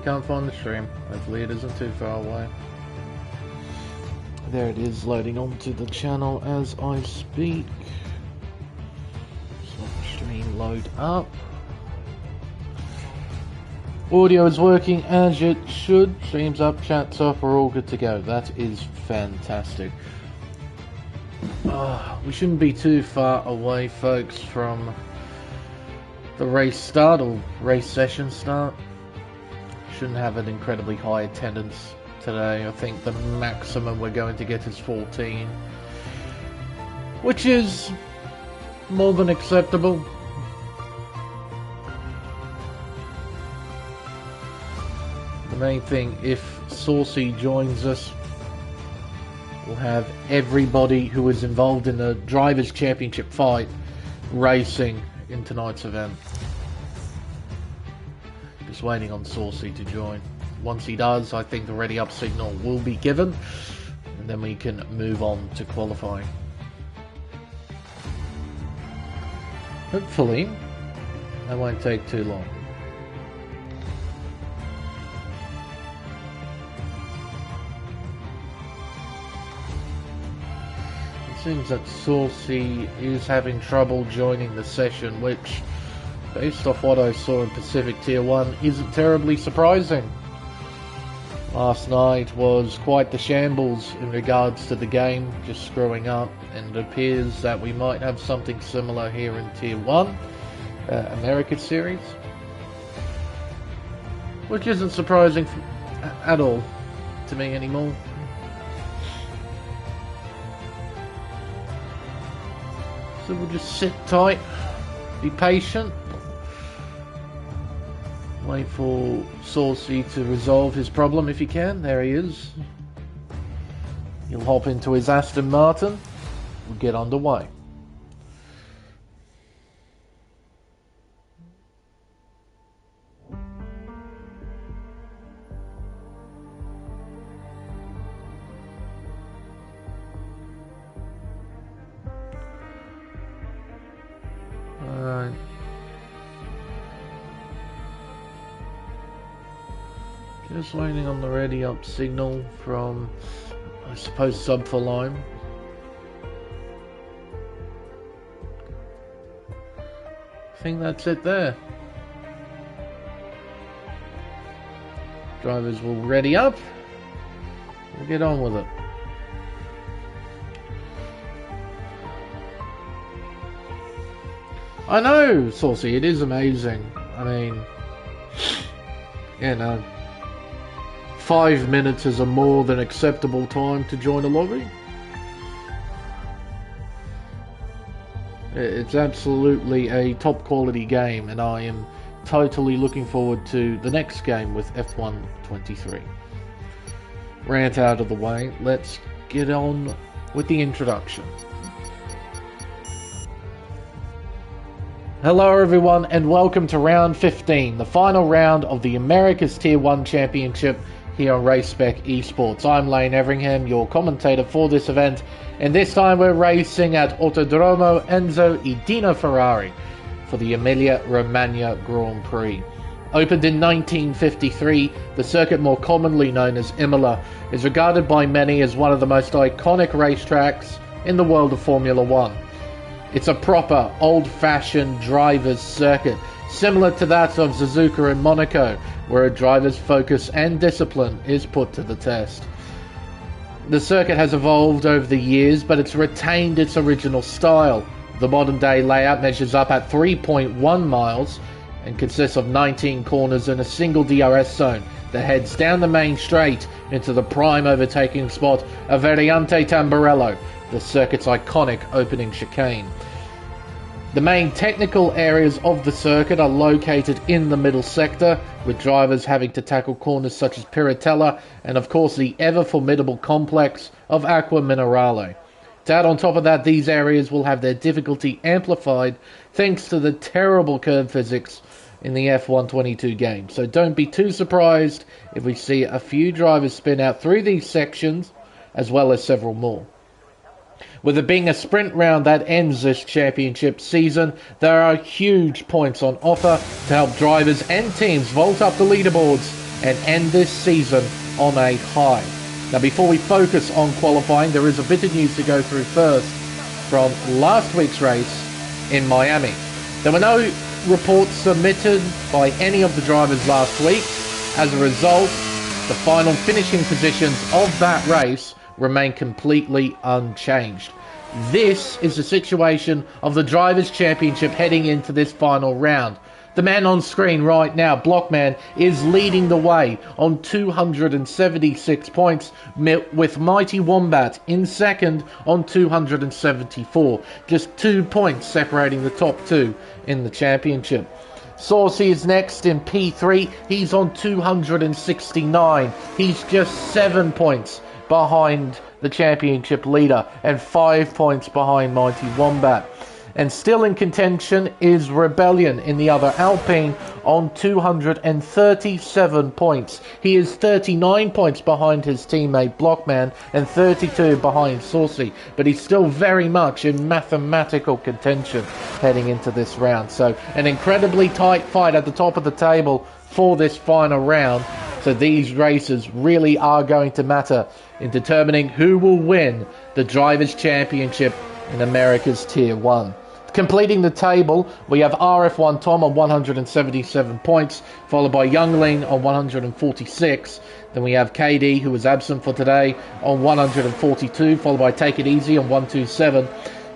can't find the stream. Hopefully it isn't too far away. There it is, loading onto the channel as I speak. Just let the stream load up. Audio is working as it should. Streams up, chat's off, we're all good to go. That is fantastic. We shouldn't be too far away, folks, from the race start or race session start. Shouldn't have an incredibly high attendance today. I think the maximum we're going to get is 14, which is more than acceptable. The main thing, if Saucy joins us, we'll have everybody who is involved in the Drivers' Championship fight racing in tonight's event. Just waiting on Saucy to join. Once he does, I think the ready up signal will be given, and then we can move on to qualifying. Hopefully, that won't take too long. It seems that Saucy is having trouble joining the session, which, based off what I saw in Pacific Tier 1, isn't terribly surprising. Last night was quite the shambles in regards to the game, just screwing up, and it appears that we might have something similar here in Tier 1, America Series. Which isn't surprising at all to me anymore. So we'll just sit tight, be patient, wait for Saucy to resolve his problem if he can. There he is. He'll hop into his Aston Martin. We'll get underway. Alright. Just waiting on the ready up signal from, I suppose, Sub for Lime. I think that's it there. Drivers will ready up. We'll get on with it. I know, Saucy, it is amazing. I mean, you know, 5 minutes is a more than acceptable time to join a lobby. It's absolutely a top quality game, and I am totally looking forward to the next game with F1 23. Rant out of the way, let's get on with the introduction. Hello everyone, and welcome to round 15, the final round of the America's Tier 1 Championship here on Race Spec Esports. I'm Everingham, your commentator for this event, and this time we're racing at Autodromo Enzo e Dino Ferrari for the Emilia Romagna Grand Prix. Opened in 1953, the circuit, more commonly known as Imola, is regarded by many as one of the most iconic racetracks in the world of Formula One. It's a proper, old-fashioned driver's circuit, similar to that of Suzuka in Monaco, where a driver's focus and discipline is put to the test. The circuit has evolved over the years, but it's retained its original style. The modern-day layout measures up at 3.1 miles and consists of 19 corners and a single DRS zone that heads down the main straight into the prime overtaking spot of Variante Tamburello, the circuit's iconic opening chicane. The main technical areas of the circuit are located in the middle sector, with drivers having to tackle corners such as Piratella and of course the ever formidable complex of Acqua Minerale. To add on top of that, these areas will have their difficulty amplified thanks to the terrible curve physics in the F122 game. So don't be too surprised if we see a few drivers spin out through these sections, as well as several more. With it being a sprint round that ends this championship season, there are huge points on offer to help drivers and teams vault up the leaderboards and end this season on a high. Now, before we focus on qualifying, there is a bit of news to go through first from last week's race in Miami. There were no reports submitted by any of the drivers last week. As a result, the final finishing positions of that race remain completely unchanged. This is the situation of the Drivers' Championship heading into this final round. The man on screen right now, Blockman, is leading the way on 276 points, with Mighty Wombat in second on 274. Just 2 points separating the top two in the championship. Saucy is next in P3. He's on 269. He's just 7 points behind the championship leader and 5 points behind Mighty Wombat. And still in contention is Rebellion in the other Alpine on 237 points. He is 39 points behind his teammate Blockman and 32 behind Saucy. But he's still very much in mathematical contention heading into this round. So an incredibly tight fight at the top of the table for this final round. So these races really are going to matter in determining who will win the Drivers' Championship in America's Tier 1. Completing the table, we have RF1 Tom on 177 points, followed by Youngling on 146. Then we have KD, who was absent for today, on 142, followed by Take It Easy on 127.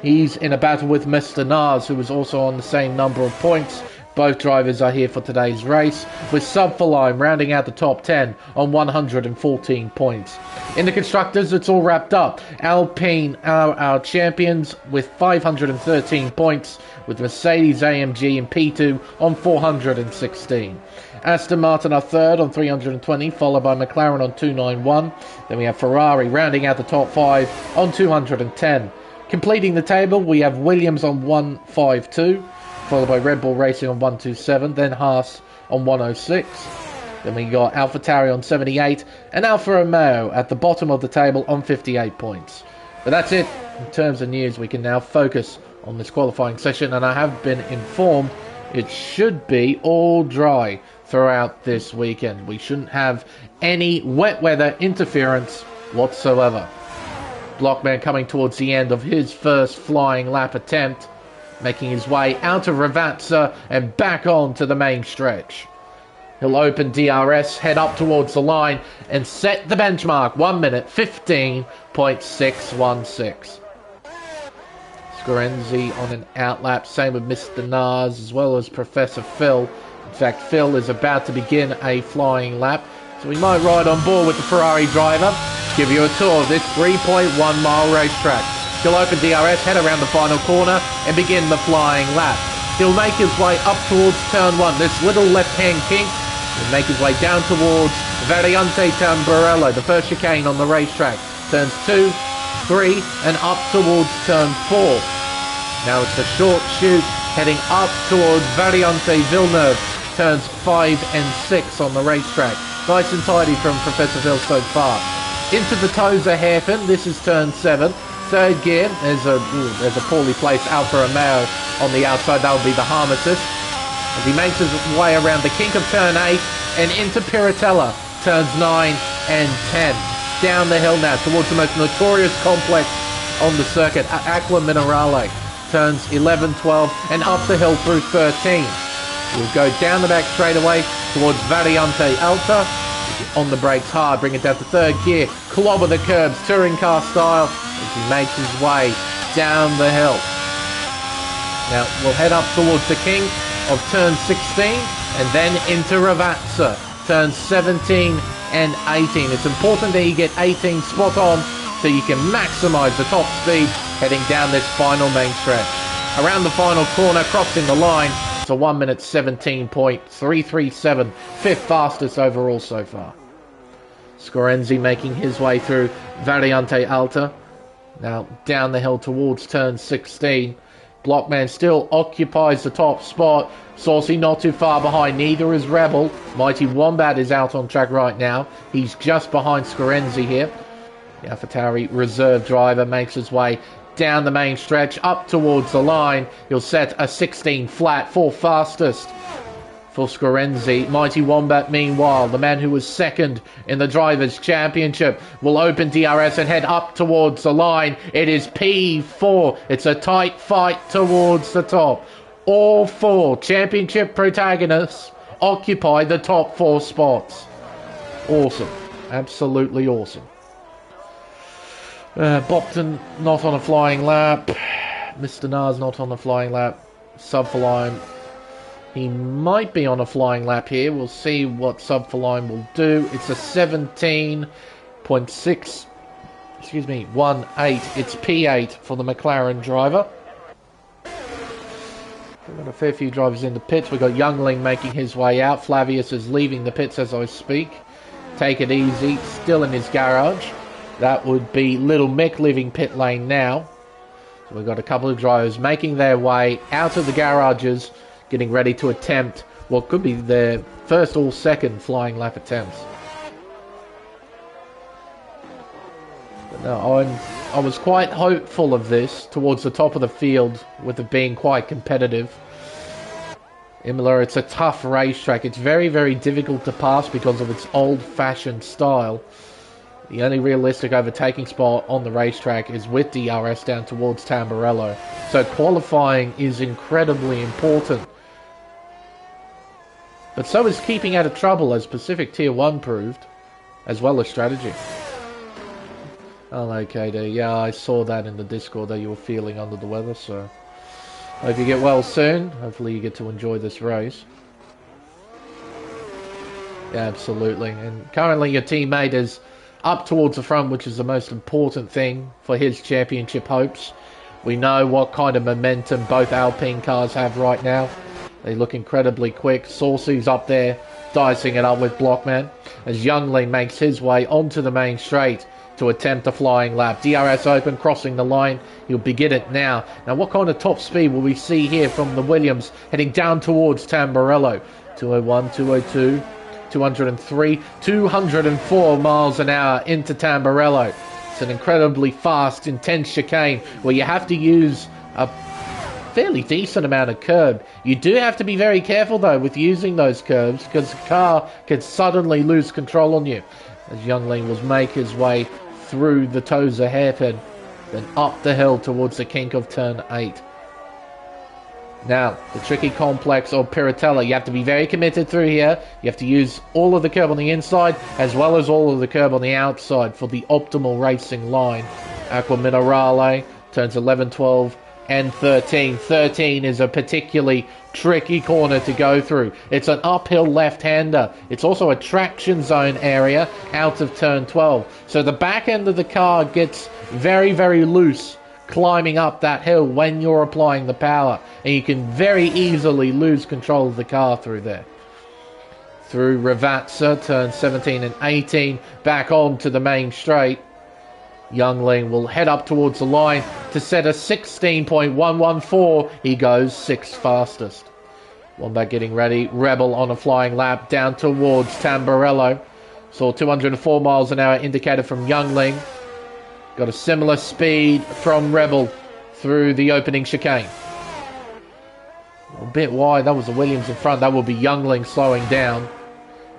He's in a battle with Mr. Nars, who was also on the same number of points. Both drivers are here for today's race, with Subforlime rounding out the top 10 on 114 points. In the Constructors, it's all wrapped up. Alpine are our champions with 513 points, with Mercedes AMG in P2 on 416. Aston Martin are third on 320, followed by McLaren on 291. Then we have Ferrari rounding out the top 5 on 210. Completing the table, we have Williams on 152. Followed by Red Bull Racing on 127, then Haas on 106. Then we got AlphaTauri on 78, and Alfa Romeo at the bottom of the table on 58 points. But that's it in terms of news. We can now focus on this qualifying session, and I have been informed it should be all dry throughout this weekend. We shouldn't have any wet weather interference whatsoever. Blockman coming towards the end of his first flying lap attempt, making his way out of Ravazza and back on to the main stretch. He'll open DRS, head up towards the line, and set the benchmark, 1 minute 15.616. Scorenzi on an outlap, same with Mr. Nars, as well as Professor Phil. In fact, Phil is about to begin a flying lap, so we might ride on board with the Ferrari driver, give you a tour of this 3.1 mile racetrack. He'll open DRS, head around the final corner, and begin the flying lap. He'll make his way up towards turn 1, this little left-hand kink. He'll make his way down towards Variante Tamburello, the first chicane on the racetrack. Turns 2, 3, and up towards turn 4. Now it's a short shoot, heading up towards Variante Villeneuve. Turns 5 and 6 on the racetrack. Nice and tidy from Professor Phil so far. Into the Tosa hairpin, this is turn 7. Third gear, there's a poorly placed Alfa Romeo on the outside. That would be the Harmesis. As he makes his way around the kink of turn 8 and into Piratella, turns 9 and 10. Down the hill now towards the most notorious complex on the circuit, Aqua Minerale. Turns 11, 12 and up the hill through 13. We'll go down the back straightaway towards Variante Alta. On the brakes hard, bring it down to third gear, clobber the curbs, touring car style, as he makes his way down the hill. Now we'll head up towards the king of turn 16 and then into Ravazza, turns 17 and 18. It's important that you get 18 spot on so you can maximize the top speed heading down this final main stretch. Around the final corner, crossing the line, it's a 1 minute 17.337, fifth fastest overall so far. Scorenzi making his way through Variante Alta. Now down the hill towards turn 16. Blockman still occupies the top spot. Saucy not too far behind, neither is Rebel. Mighty Wombat is out on track right now. He's just behind Scorenzi here. The AlphaTauri reserve driver makes his way down the main stretch, up towards the line. He'll set a 16 flat, fourth fastest. for Scorenzi. Mighty Wombat, meanwhile, the man who was second in the Drivers' Championship, will open DRS and head up towards the line. It is P4. It's a tight fight towards the top. All four championship protagonists occupy the top 4 spots. Awesome. Absolutely awesome. Bopton not on a flying lap. Mr. Nars not on a flying lap. Subfalime, he might be on a flying lap here. We'll see what Subfalime will do. It's a 17.6, excuse me, 1.8. It's P8 for the McLaren driver. We've got a fair few drivers in the pits. We've got Youngling making his way out. Flavius is leaving the pits as I speak. Take it easy, still in his garage. That would be Little Mick leaving pit lane now. So we've got a couple of drivers making their way out of the garages, getting ready to attempt what could be their first or second flying lap attempts. But no, I was quite hopeful of this towards the top of the field, with it being quite competitive. Imola, it's a tough racetrack. It's very, very difficult to pass because of its old-fashioned style. The only realistic overtaking spot on the racetrack is with DRS down towards Tamburello. So qualifying is incredibly important. But so is keeping out of trouble, as Pacific Tier 1 proved, as well as strategy. Hello, KD. Yeah, I saw that in the Discord that you were feeling under the weather, so hope you get well soon. Hopefully you get to enjoy this race. Yeah, absolutely. And currently your teammate is up towards the front, which is the most important thing for his championship hopes. We know what kind of momentum both Alpine cars have right now. They look incredibly quick. Saucy's up there, dicing it up with Blockman, as Youngling makes his way onto the main straight to attempt a flying lap. DRS open, crossing the line. He'll begin it now. Now, what kind of top speed will we see here from the Williams heading down towards Tamburello? 201, 202, 203, 204 miles an hour into Tamburello. It's an incredibly fast, intense chicane where you have to use a fairly decent amount of curb. You do have to be very careful, though, with using those curbs, because the car could suddenly lose control on you. As Youngling will make his way through the Tozer hairpin, then up the hill towards the kink of turn 8. Now, the tricky complex of Piratella. You have to be very committed through here. You have to use all of the curb on the inside, as well as all of the curb on the outside for the optimal racing line. Aqua Minerale, turns 11, 12, and 13. 13 is a particularly tricky corner to go through. It's an uphill left-hander. It's also a traction zone area out of turn 12. So the back end of the car gets very, very loose climbing up that hill when you're applying the power, and you can very easily lose control of the car through there. Through Ravazza, turn 17 and 18, back on to the main straight. Youngling will head up towards the line to set a 16.114. He goes 6th fastest. Wombat getting ready. Rebel on a flying lap down towards Tamburello. Saw 204 miles an hour indicated from Youngling. Got a similar speed from Rebel through the opening chicane. A bit wide. That was the Williams in front. That will be Youngling slowing down.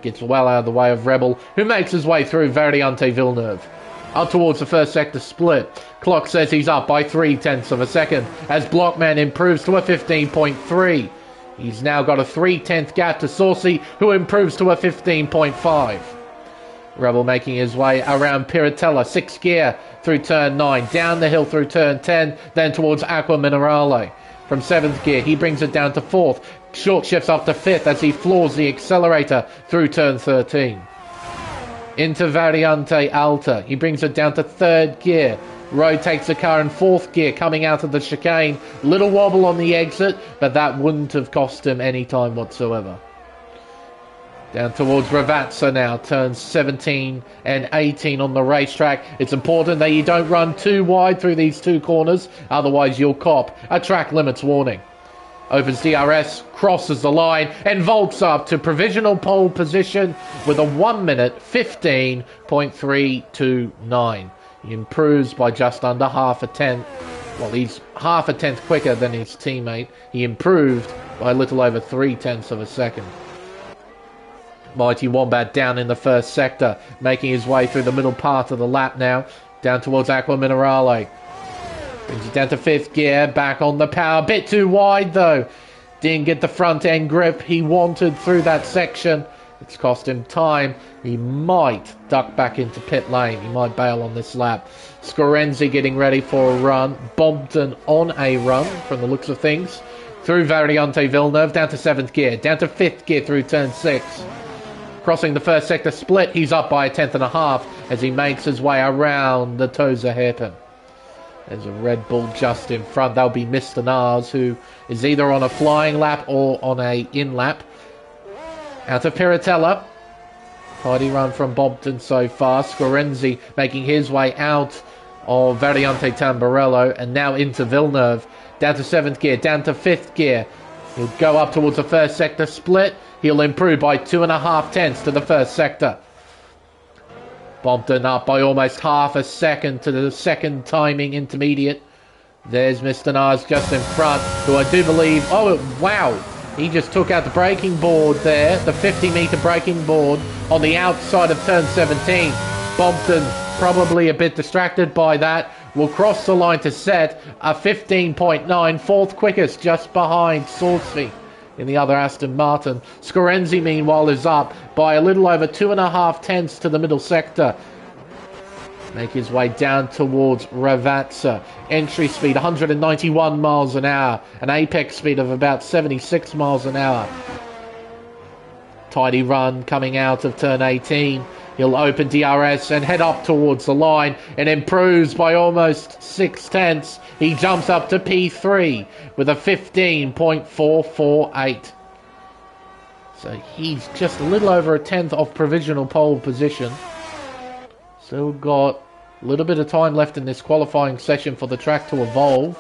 Gets well out of the way of Rebel, who makes his way through Variante Villeneuve. Up towards the first sector split. Clock says he's up by 0.3 of a second as Blockman improves to a 15.3. He's now got a 0.3 gap to Saucy, who improves to a 15.5. Rebel making his way around Piratella, 6th gear through turn 9, down the hill through turn 10, then towards Aqua Minerale. From 7th gear, he brings it down to 4th. Short shifts up to 5th as he floors the accelerator through turn 13. Into Variante Alta. He brings it down to 3rd gear. Rotates the car in 4th gear coming out of the chicane. Little wobble on the exit, but that wouldn't have cost him any time whatsoever. Down towards Ravazza now. Turns 17 and 18 on the racetrack. It's important that you don't run too wide through these two corners, otherwise you'll cop a track limits warning. Opens DRS, crosses the line, and vaults up to provisional pole position with a 1 minute 15.329. He improves by just under half a tenth. Well, he's half a tenth quicker than his teammate. He improved by a little over 0.3 of a second. Mighty Wombat down in the first sector, making his way through the middle part of the lap now, down towards Aqua Minerale. Brings it down to 5th gear, back on the power, bit too wide though. Didn't get the front end grip he wanted through that section. It's cost him time. He might duck back into pit lane. He might bail on this lap. Scorenzi getting ready for a run. Bompton on a run from the looks of things. Through Variante Villeneuve, down to 7th gear. Down to 5th gear through turn 6. Crossing the first sector split, he's up by 1.5 as he makes his way around the Tosa hairpin. There's a Red Bull just in front. That'll be Mr. Nars, who is either on a flying lap or on a in lap. Out of Piratella. Tidy run from Bompton so far. Scorenzi making his way out of Variante Tamburello and now into Villeneuve. Down to 7th gear, down to 5th gear. He'll go up towards the first sector split. He'll improve by 2.5 to the first sector. Bompton up by almost half a second to the second timing intermediate. There's Mr. Nars just in front, who I do believe... Oh, wow! He just took out the braking board there, the 50-metre braking board on the outside of turn 17. Bompton probably a bit distracted by that. Will cross the line to set a 15.9, 4th quickest, just behind Saucy in the other Aston Martin. Scorenzi, meanwhile, is up by a little over 2.5 to the middle sector. Make his way down towards Ravazza. Entry speed 191 miles an hour. An apex speed of about 76 miles an hour. Tidy run coming out of turn 18. He'll open DRS and head up towards the line and improves by almost 0.6. He jumps up to P3 with a 15.448. So he's just a little over 1/10 off provisional pole position. Still got a little bit of time left in this qualifying session for the track to evolve.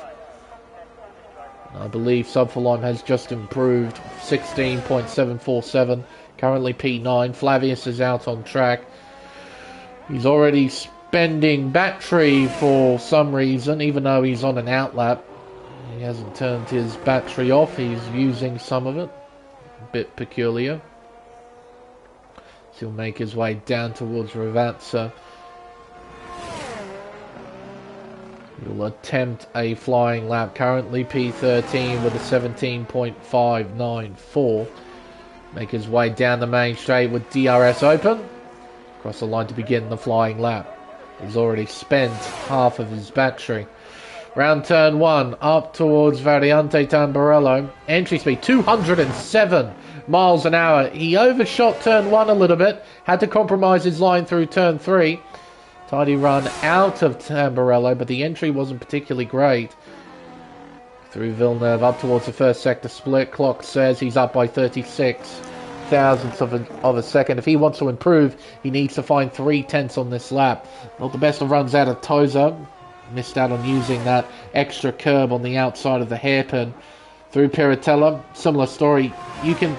I believe Subfalime has just improved 16.747. Currently P9. Flavius is out on track. He's already spending battery for some reason, even though he's on an outlap. He hasn't turned his battery off. He's using some of it. A bit peculiar. So he'll make his way down towards Ravazza. He'll attempt a flying lap. Currently P13 with a 17.594. Make his way down the main straight with DRS open. Cross the line to begin the flying lap. He's already spent half of his battery. Round turn 1, up towards Variante Tamburello. Entry speed 207 miles an hour. He overshot turn 1 a little bit. Had to compromise his line through turn 3. Tidy run out of Tamburello, but the entry wasn't particularly great. Through Villeneuve, up towards the first sector split. Clock says he's up by 36 thousandths of a second. If he wants to improve, he needs to find 0.3 on this lap. Not the best of runs out of Tosa. Missed out on using that extra curb on the outside of the hairpin. Through Piratella, similar story. You can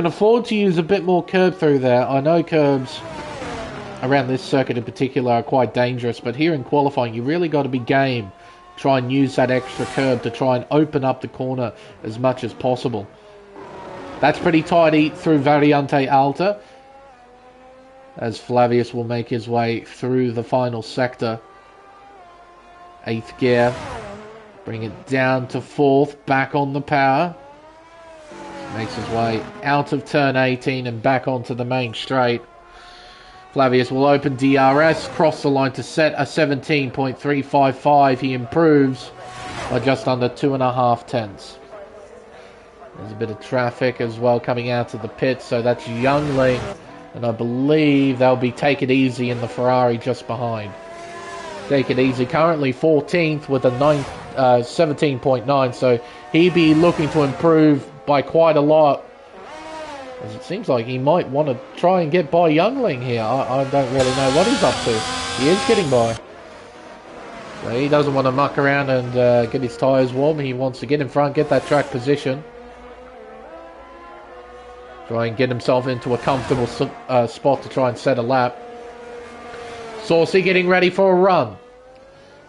afford to use a bit more curb through there. I know curbs around this circuit in particular are quite dangerous, but here in qualifying, you really got to be game. Try and use that extra curb to try and open up the corner as much as possible. That's pretty tidy through Variante Alta, as Flavius will make his way through the final sector. 8th gear. Bring it down to 4th. Back on the power. Makes his way out of turn 18 and back onto the main straight. Flavius will open DRS, cross the line to set a 17.355. He improves by just under 2.5. There's a bit of traffic as well coming out of the pit, so that's Youngling. And I believe they'll be Take It Easy in the Ferrari just behind. Take It Easy currently 14th with a 17.9, so he'd be looking to improve by quite a lot. As it seems like he might want to try and get by Youngling here. I don't really know what he's up to. He is getting by. So he doesn't want to muck around and get his tyres warm. He wants to get in front, get that track position. Try and get himself into a comfortable spot to try and set a lap. Saucy getting ready for a run.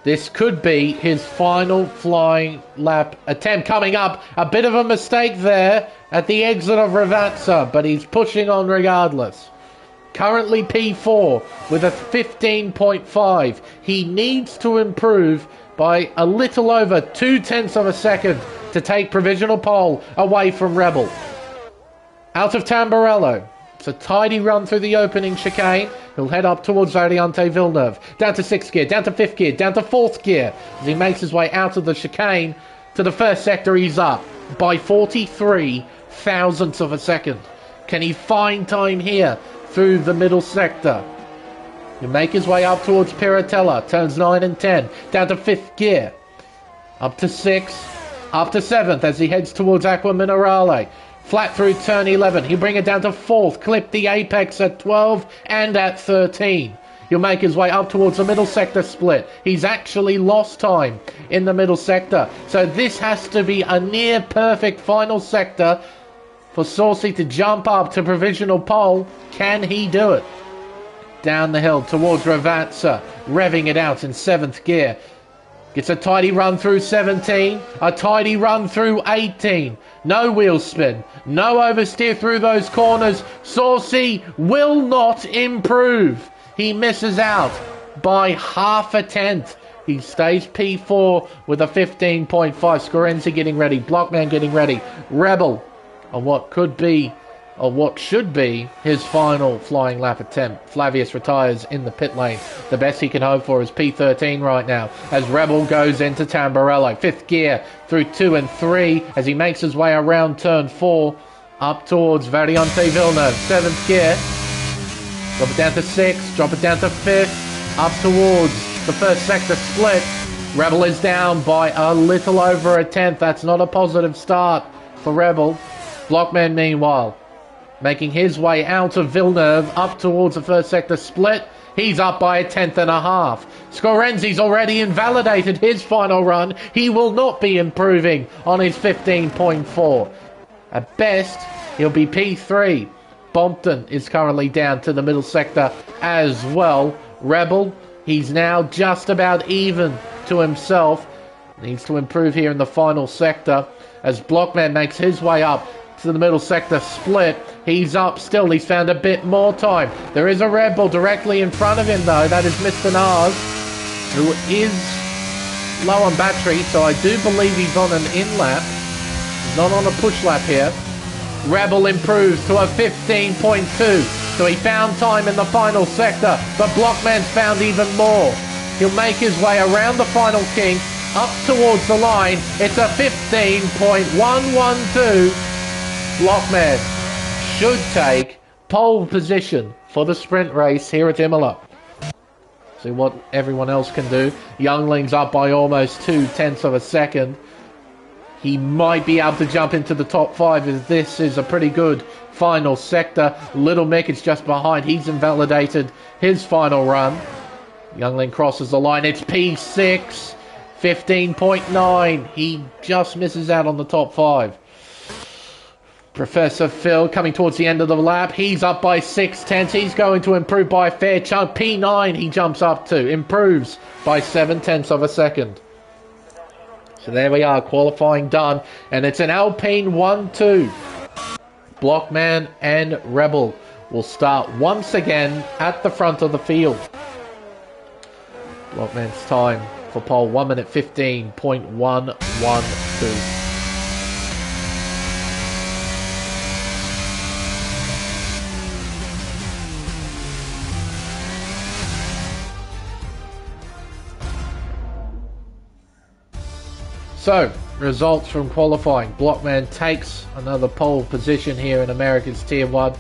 This could be his final flying lap attempt coming up. A bit of a mistake there at the exit of Ravazza, but he's pushing on regardless. Currently P4 with a 15.5. He needs to improve by a little over 0.2 of a second to take provisional pole away from Rebel. Out of Tamburello. It's a tidy run through the opening chicane. He'll head up towards Variante Villeneuve. Down to 6th gear, down to 5th gear, down to 4th gear. As he makes his way out of the chicane to the first sector, he's up by 43 thousandths of a second. Can he find time here through the middle sector? He'll make his way up towards Piratella. Turns 9 and 10. Down to 5th gear. Up to 6th. Up to 7th as he heads towards Aqua Minerale. Flat through turn 11. He'll bring it down to 4th. Clip the apex at 12 and at 13. He'll make his way up towards the middle sector split. He's actually lost time in the middle sector. So this has to be a near perfect final sector for Saucy to jump up to provisional pole. Can he do it? Down the hill towards Ravazza. Revving it out in 7th gear. Gets a tidy run through 17. A tidy run through 18. No wheel spin. No oversteer through those corners. Saucy will not improve. He misses out by 0.5 tenth. He stays P4 with a 15.5. Scorenzi getting ready. Blockman getting ready. Rebel on what could be, or what should be, his final flying lap attempt. Flavius retires in the pit lane. The best he can hope for is P13 right now, as Rebel goes into Tamburello. 5th gear through 2 and 3, as he makes his way around turn 4, up towards Variante Villeneuve. 7th gear, drop it down to 6, drop it down to 5th, up towards the first sector split. Rebel is down by a little over 1/10. That's not a positive start for Rebel. Blockman, meanwhile, making his way out of Villeneuve up towards the first sector split. He's up by 1/10.5. Scorenzi's already invalidated his final run. He will not be improving on his 15.4. At best, he'll be P3. Bompton is currently down to the middle sector as well. Rebel, he's now just about even to himself. Needs to improve here in the final sector as Blockman makes his way up to the middle sector split. He's up still. He's found a bit more time. There is a Red Bull directly in front of him, though. That is Mr. Nars, who is low on battery, so I do believe he's on an in-lap. He's not on a push lap here. Rebel improves to a 15.2. So he found time in the final sector, but Blockman's found even more. He'll make his way around the final kink, up towards the line. It's a 15.112. Blockman should take pole position for the sprint race here at Imola. See what everyone else can do. Youngling's up by almost 0.2 of a second. He might be able to jump into the top 5 as this is a pretty good final sector. Little Mick is just behind. He's invalidated his final run. Youngling crosses the line. It's P6. 15.9. He just misses out on the top 5. Professor Phil coming towards the end of the lap. He's up by 0.6. He's going to improve by a fair chunk. P9 he jumps up to. Improves by 0.7 of a second. So there we are. Qualifying done. And it's an Alpine 1-2. Blockman and Rebel will start once again at the front of the field. Blockman's time for pole 1 minute 15.112. So, results from qualifying. Blockman takes another pole position here in America's Tier 1,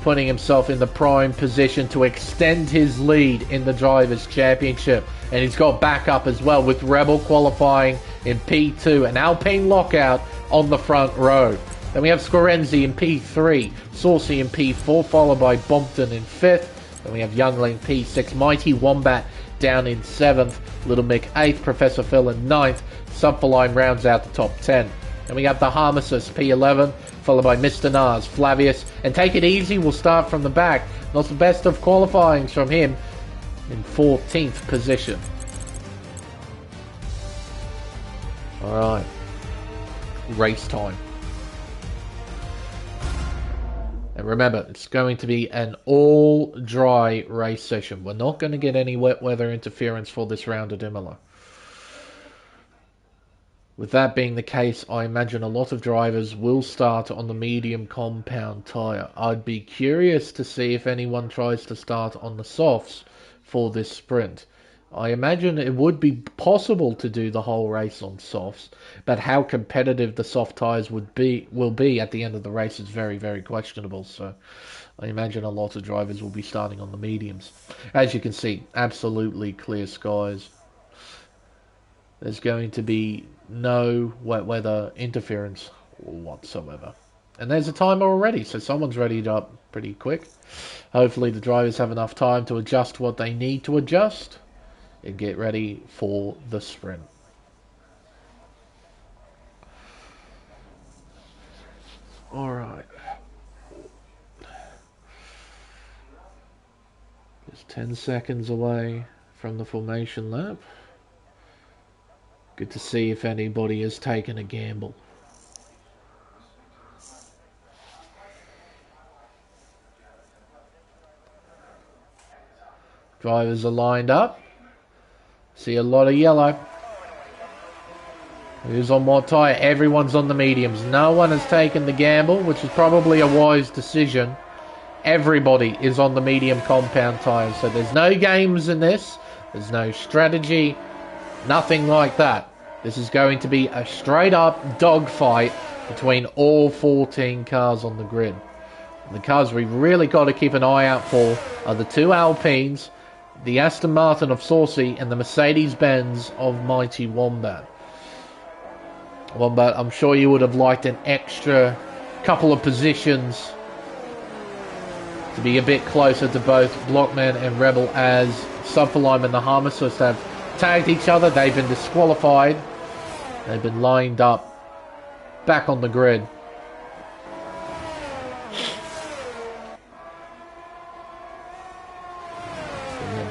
putting himself in the prime position to extend his lead in the Drivers' Championship. And he's got backup as well, with Rebel qualifying in P2, an Alpine lockout on the front row. Then we have Scorenzi in P3, Saucy in P4, followed by Bompton in 5th. Then we have Youngling P6, Mighty Wombat down in 7th, Little Mick 8th, Professor Phil in 9th. Subfoline rounds out the top 10. And we have the Harmesis P11, followed by Mr. Nars, Flavius, and Take It Easy will start from the back. Not the best of qualifyings from him in 14th position. Alright. Race time. And remember, it's going to be an all-dry race session. We're not going to get any wet weather interference for this round at Imola. With that being the case, I imagine a lot of drivers will start on the medium compound tyre. I'd be curious to see if anyone tries to start on the softs for this sprint. I imagine it would be possible to do the whole race on softs, but how competitive the soft tyres will be at the end of the race is very, very questionable. So I imagine a lot of drivers will be starting on the mediums. As you can see, absolutely clear skies. There's going to be no wet weather interference whatsoever. And there's a timer already, so someone's readied up pretty quick. Hopefully the drivers have enough time to adjust what they need to adjust and get ready for the sprint. Alright. Just 10 seconds away from the formation lap. Good to see if anybody has taken a gamble. Drivers are lined up. See a lot of yellow. Who's on what tyre? Everyone's on the mediums. No one has taken the gamble, which is probably a wise decision. Everybody is on the medium compound tyres. So there's no games in this. There's no strategy. Nothing like that. This is going to be a straight up dogfight between all 14 cars on the grid. And the cars we've really got to keep an eye out for are the two Alpines, the Aston Martin of Saucy, and the Mercedes-Benz of Mighty Wombat. Wombat, I'm sure you would have liked an extra couple of positions to be a bit closer to both Blockman and Rebel, as Subfalime and the Harmacist have tagged each other. They've been disqualified. They've been lined up back on the grid.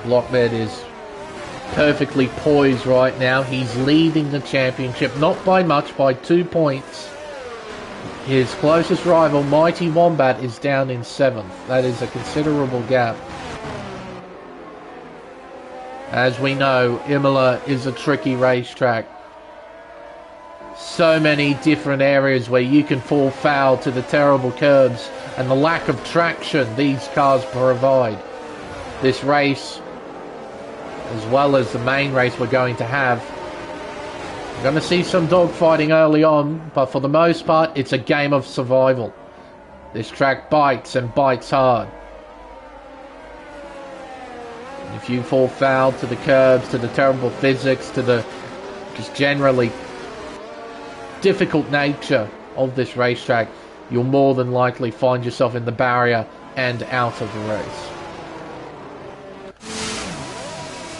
Blockman is perfectly poised right now. He's leading the championship, not by much, by 2 points. His closest rival, Mighty Wombat, is down in 7th. That is a considerable gap. As we know, Imola is a tricky racetrack. So many different areas where you can fall foul to the terrible curbs and the lack of traction these cars provide. This race, as well as the main race we're going to have, we're going to see some dogfighting early on, but for the most part, it's a game of survival. This track bites and bites hard. And if you fall foul to the curbs, to the terrible physics, to the just generally difficult nature of this racetrack, you'll more than likely find yourself in the barrier and out of the race.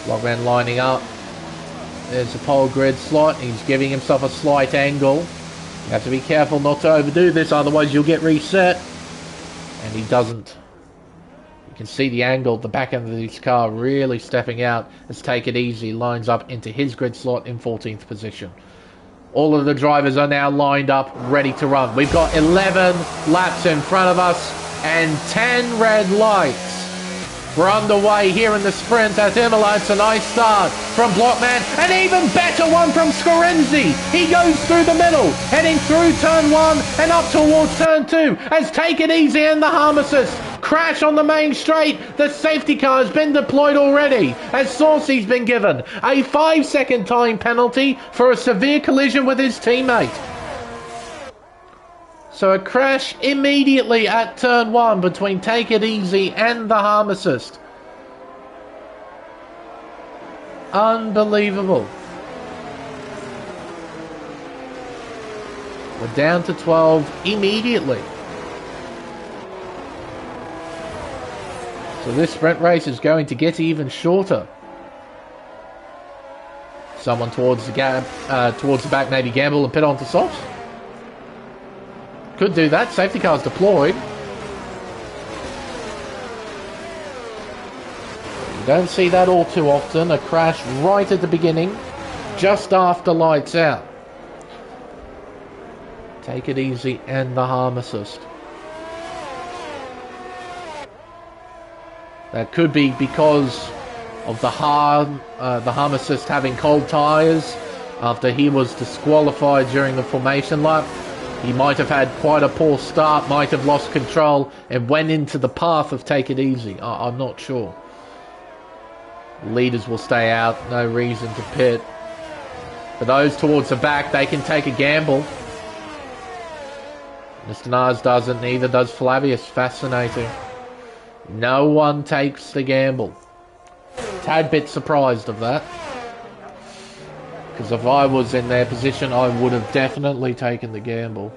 Logman lining up. There's a pole grid slot. He's giving himself a slight angle. You have to be careful not to overdo this, otherwise you'll get reset. And he doesn't. You can see the angle, the back end of this car really stepping out. As Take It Easy lines up into his grid slot in 14th position. All of the drivers are now lined up, ready to run. We've got 11 laps in front of us and 10 red lights. We're underway here in the sprint at Imola. It's a nice start from Blockman. An even better one from Scorenzi. He goes through the middle, heading through turn 1 and up towards turn 2. As Take It Easy and the Harmacist crash on the main straight. The safety car has been deployed already, as Saucy's been given a 5-second time penalty for a severe collision with his teammate. So a crash immediately at turn 1 between Take It Easy and the Harmacist. Unbelievable. We're down to 12 immediately. So this sprint race is going to get even shorter. Someone towards the gap, towards the back, maybe gamble and pit onto softs. Could do that. Safety car's deployed. You don't see that all too often. A crash right at the beginning, just after lights out. Take it easy and the harm assist. That could be because of the harm assist having cold tyres after he was disqualified during the formation lap. He might have had quite a poor start, might have lost control and went into the path of take it easy. I'm not sure. Leaders will stay out, no reason to pit. For those towards the back, they can take a gamble. Mr. Nars doesn't, neither does Flavius. Fascinating. No one takes the gamble. Tad bit surprised of that. Because if I was in their position, I would have definitely taken the gamble.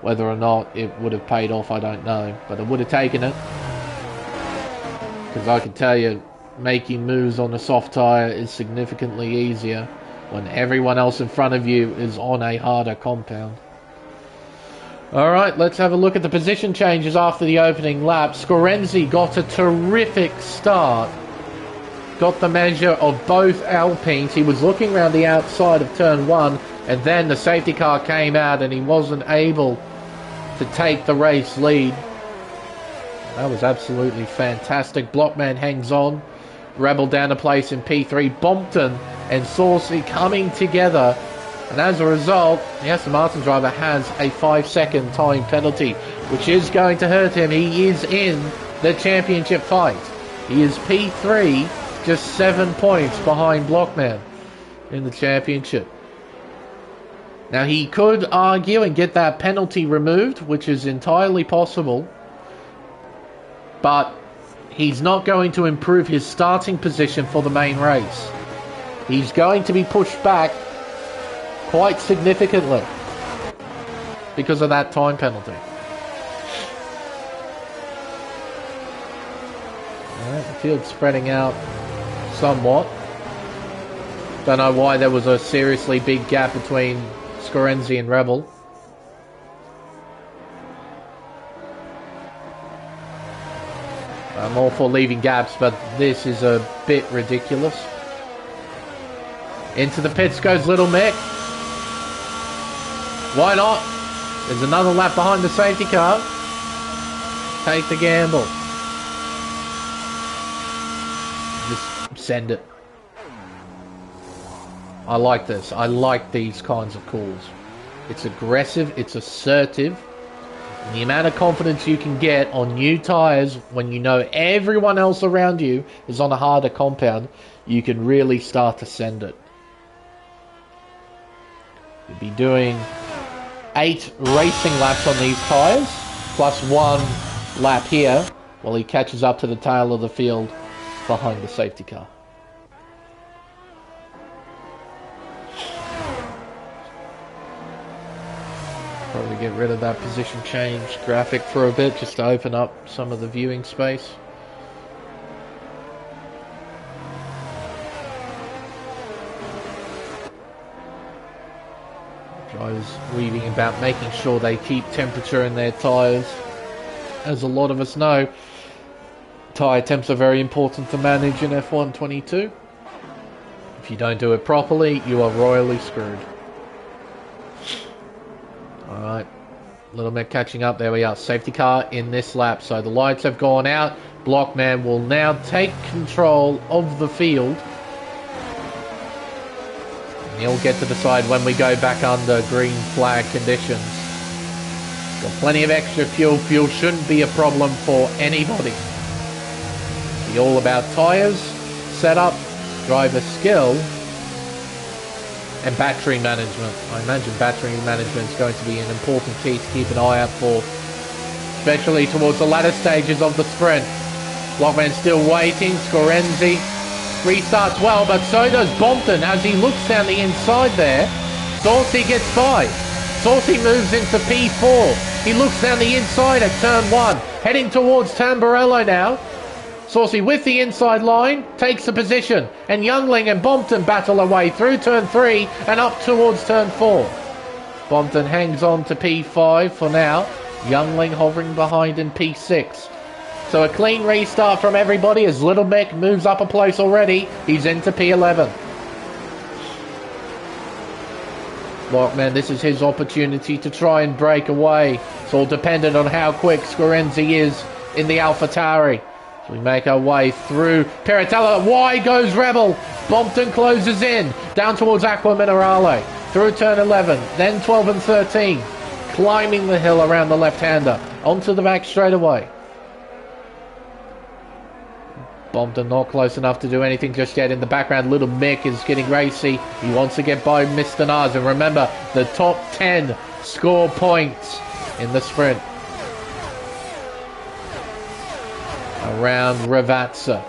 Whether or not it would have paid off, I don't know. But I would have taken it. Because I can tell you, making moves on a soft tyre is significantly easier when everyone else in front of you is on a harder compound. Alright, let's have a look at the position changes after the opening lap. Scorenzi got a terrific start. Got the measure of both Alpines. He was looking around the outside of turn 1, and then the safety car came out and he wasn't able to take the race lead. That was absolutely fantastic. Blockman hangs on. Rebel down to place in P3. Bompton and Saucy coming together. And as a result, the Aston Martin driver has a 5-second time penalty, which is going to hurt him. He is in the championship fight. He is P3, just 7 points behind Blockman in the championship. Now, he could argue and get that penalty removed, which is entirely possible. But he's not going to improve his starting position for the main race. He's going to be pushed back quite significantly because of that time penalty. Alright, the field's spreading out somewhat. Don't know why there was a seriously big gap between Scorenzi and Rebel. I'm all for leaving gaps, but this is a bit ridiculous. Into the pits goes Little Mick. Why not? There's another lap behind the safety car. Take the gamble. Just send it. I like this. I like these kinds of calls. It's aggressive. It's assertive. And the amount of confidence you can get on new tyres when you know everyone else around you is on a harder compound, you can really start to send it. You'll be doing 8 racing laps on these tyres, plus 1 lap here, while he catches up to the tail of the field behind the safety car. Probably get rid of that position change graphic for a bit, just to open up some of the viewing space. Drivers reading about making sure they keep temperature in their tyres. As a lot of us know, tyre temps are very important to manage in F1 22. If you don't do it properly, you are royally screwed. Alright, Little Mick catching up. There we are. Safety car in this lap. So the lights have gone out. Blockman will now take control of the field. And he'll get to decide when we go back under green flag conditions. Got plenty of extra fuel. Fuel shouldn't be a problem for anybody. Be all about tyres, setup, driver skill, and battery management. I imagine battery management is going to be an important key to keep an eye out for, especially towards the latter stages of the sprint. Blockman still waiting. Scorenzi restarts well, but so does Bompton as he looks down the inside there. Saucy gets by. Saucy moves into P4. He looks down the inside at turn 1, heading towards Tamburello now. Saucy with the inside line, takes the position, and Youngling and Bompton battle away through turn 3 and up towards turn 4. Bompton hangs on to P5 for now, Youngling hovering behind in P6. So a clean restart from everybody as Little Mick moves up a place already. He's into P11. Lockman, this is his opportunity to try and break away. It's all dependent on how quick Scorenzi is in the AlphaTauri. So we make our way through Piratella. Wide goes Rebel. Bompton closes in. Down towards Aqua Minerale. Through turn 11. Then 12 and 13. Climbing the hill around the left-hander. Onto the back straightaway. Bompton not close enough to do anything just yet. In the background, Little Mick is getting racy. He wants to get by Mr. Nars. And remember, the top 10 score points in the sprint. Around Ravazza.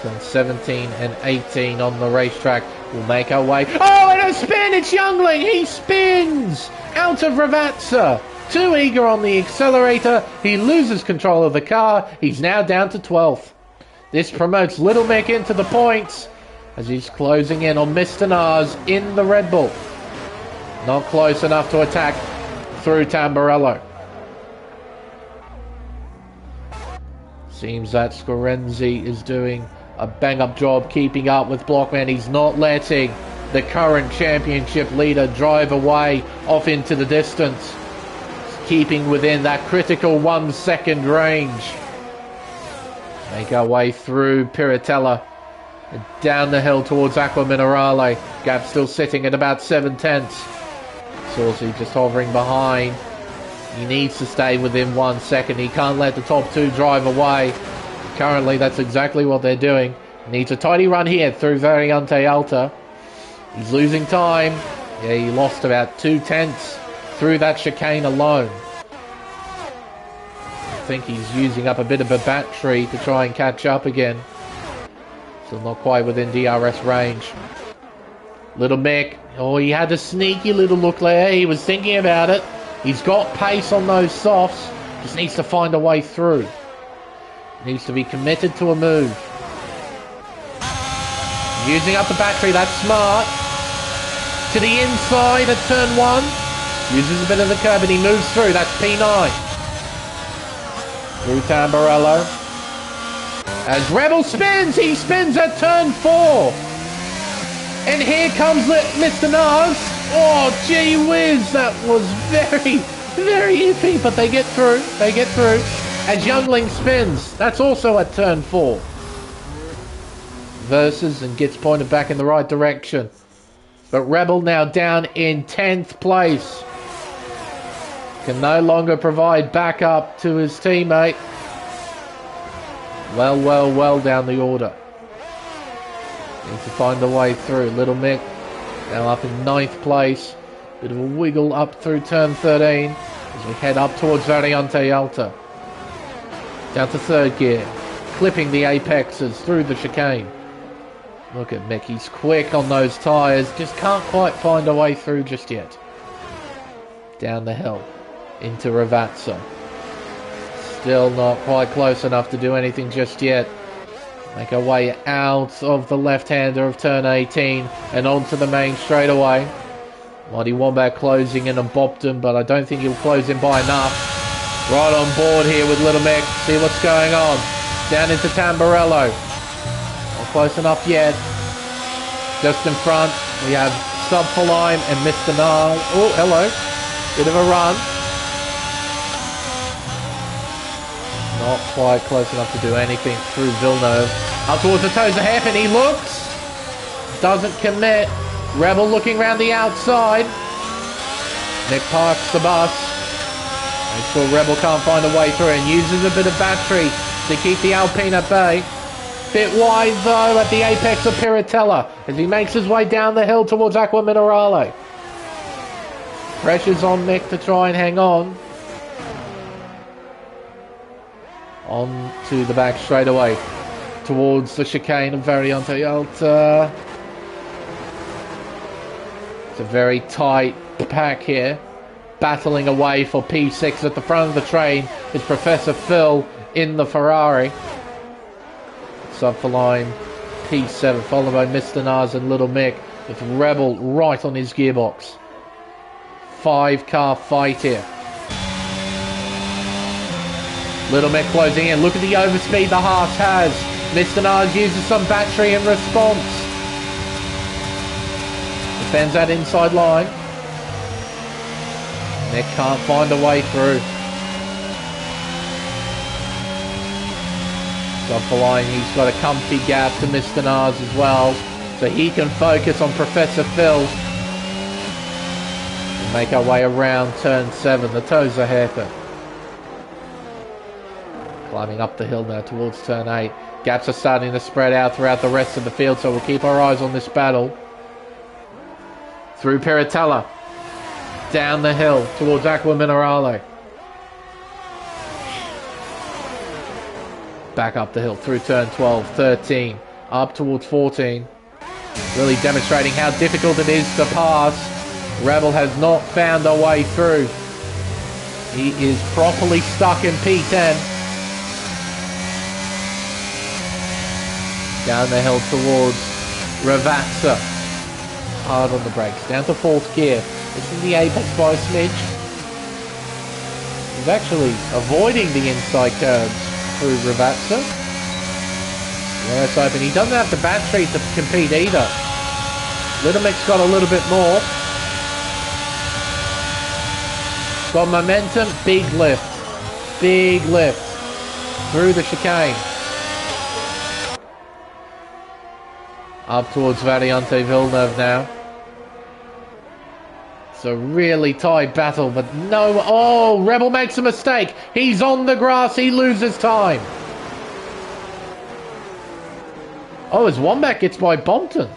Turn 17 and 18 on the racetrack. We'll make our way. Oh, and a spin! It's Youngling! He spins! Out of Ravazza. Too eager on the accelerator. He loses control of the car. He's now down to 12th. This promotes Little Mick into the points as he's closing in on Mr. Nars in the Red Bull. Not close enough to attack through Tamburello. Seems that Scorenzi is doing a bang-up job keeping up with Blockman. He's not letting the current championship leader drive away off into the distance. Keeping within that critical 1 second range. Make our way through Piratella and down the hill towards Aqua Minerale. Gap still sitting at about 7/10. Saucy just hovering behind. He needs to stay within 1 second. He can't let the top two drive away. Currently, that's exactly what they're doing. He needs a tidy run here through Variante Alta. He's losing time. Yeah, he lost about 2/10 through that chicane alone. I think he's using up a bit of a battery to try and catch up again. Still not quite within DRS range. Little Mick. Oh, he had a sneaky little look there. He was thinking about it. He's got pace on those softs. Just needs to find a way through. Needs to be committed to a move. Using up the battery. That's smart. To the inside at turn 1. Uses a bit of the curb and he moves through. That's P9. Through Tamburello. As Rebel spins, he spins at turn 4. And here comes Mr. Nars. Oh, gee whiz. That was very, very iffy. But they get through. They get through. As Youngling spins. That's also at turn 4. Versus and gets pointed back in the right direction. But Rebel now down in 10th place. Can no longer provide backup to his teammate. Well down the order. Needs to find a way through. Little Mick now up in 9th place. Bit of a wiggle up through turn 13 as we head up towards Variante Alta. Down to 3rd gear. Clipping the apexes through the chicane. Look at Mick. He's quick on those tyres. Just can't quite find a way through just yet. Down the hill. Into Ravazza. Still not quite close enough to do anything just yet. Make our way out of the left-hander of turn 18 and onto the main straightaway. Mighty Wombat closing in on Bopton, but I don't think he'll close in by enough. Right on board here with Little Mick. See what's going on. Down into Tamburello. Not close enough yet. Just in front, we have Subfalime and Mr. Nars. Oh, hello. Bit of a run. Not quite close enough to do anything through Villeneuve. Up towards the toes of hairpin. He looks. Doesn't commit. Rebel looking around the outside. Nick parks the bus. Makes sure Rebel can't find a way through and uses a bit of battery to keep the Alpine at bay. Bit wide though at the apex of Piratella as he makes his way down the hill towards Aqua Minerale. Pressure's on Mick to try and hang on. On to the back straightaway towards the chicane of Variante Alta. It's a very tight pack here. Battling away for P6 at the front of the train is Professor Phil in the Ferrari. Subfalime P7 followed by Mr. Nars and Little Mick with Rebel right on his gearbox. 5-car fight here. Little Mick closing in. Look at the overspeed the Haas has. Mr. Nars uses some battery in response. Defends that inside line. Nick can't find a way through. So for line, he's got a comfy gap to Mr. Nars as well, so he can focus on Professor Phil. We'll make our way around turn 7. The toes are haircut. Climbing up the hill now towards turn 8. Gaps are starting to spread out throughout the rest of the field, so we'll keep our eyes on this battle. Through Piratella. Down the hill towards Aqua Minerale. Back up the hill through turn 12, 13, up towards 14. Really demonstrating how difficult it is to pass. Rebel has not found a way through. He is properly stuck in P10. Down the hill towards Ravazza. Hard on the brakes. Down to 4th gear. This is the apex by a smidge. He's actually avoiding the inside curves through Ravazza. Yeah, it's open. He doesn't have the battery to compete either. Little Mick's got a little bit more. Got momentum. Big lift. Big lift. Through the chicane. Up towards Variante Villeneuve now. It's a really tight battle, but no... Oh, Rebel makes a mistake. He's on the grass. He loses time. Oh, his Wombat gets by Bompton.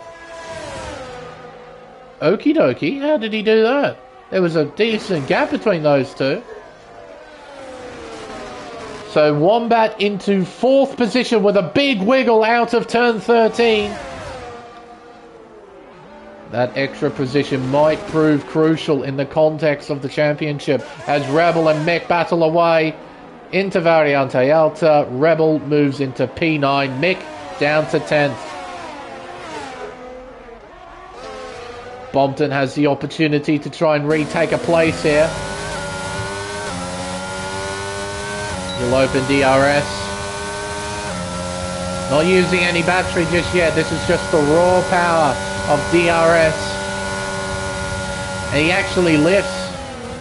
Okie dokie. How did he do that? There was a decent gap between those two. So Wombat into 4th position with a big wiggle out of turn 13. That extra position might prove crucial in the context of the championship as Rebel and Mick battle away into Variante Alta. Rebel moves into P9. Mick down to 10th. Bompton has the opportunity to try and retake a place here. He'll open DRS. Not using any battery just yet. This is just the raw power of DRS. And he actually lifts.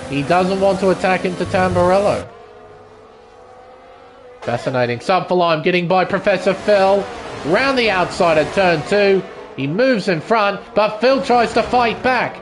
He doesn't want to attack into Tamburello. Fascinating. Sub for Lime getting by Professor Phil. Round the outside at turn 2. He moves in front, but Phil tries to fight back.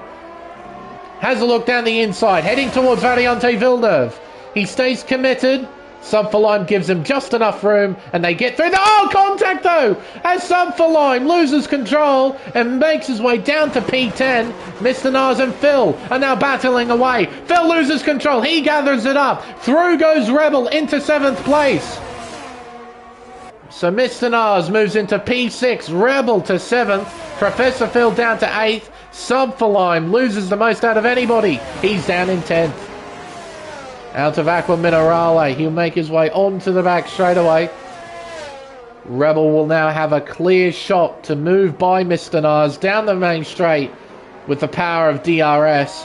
Has a look down the inside, heading towards Variante Villeneuve. He stays committed. Sub for Lime gives him just enough room, and they get through. Oh, contact though! As Sub for Lime loses control and makes his way down to P10, Mr. Nars and Phil are now battling away. Phil loses control. He gathers it up. Through goes Rebel into 7th place. So Mr. Nars moves into P6, Rebel to 7th, Professor Phil down to 8th, Sub for Lime loses the most out of anybody. He's down in 10th. Out of Aqua Minerale, he'll make his way onto the back straight away. Rebel will now have a clear shot to move by Mr. Nars down the main straight with the power of DRS.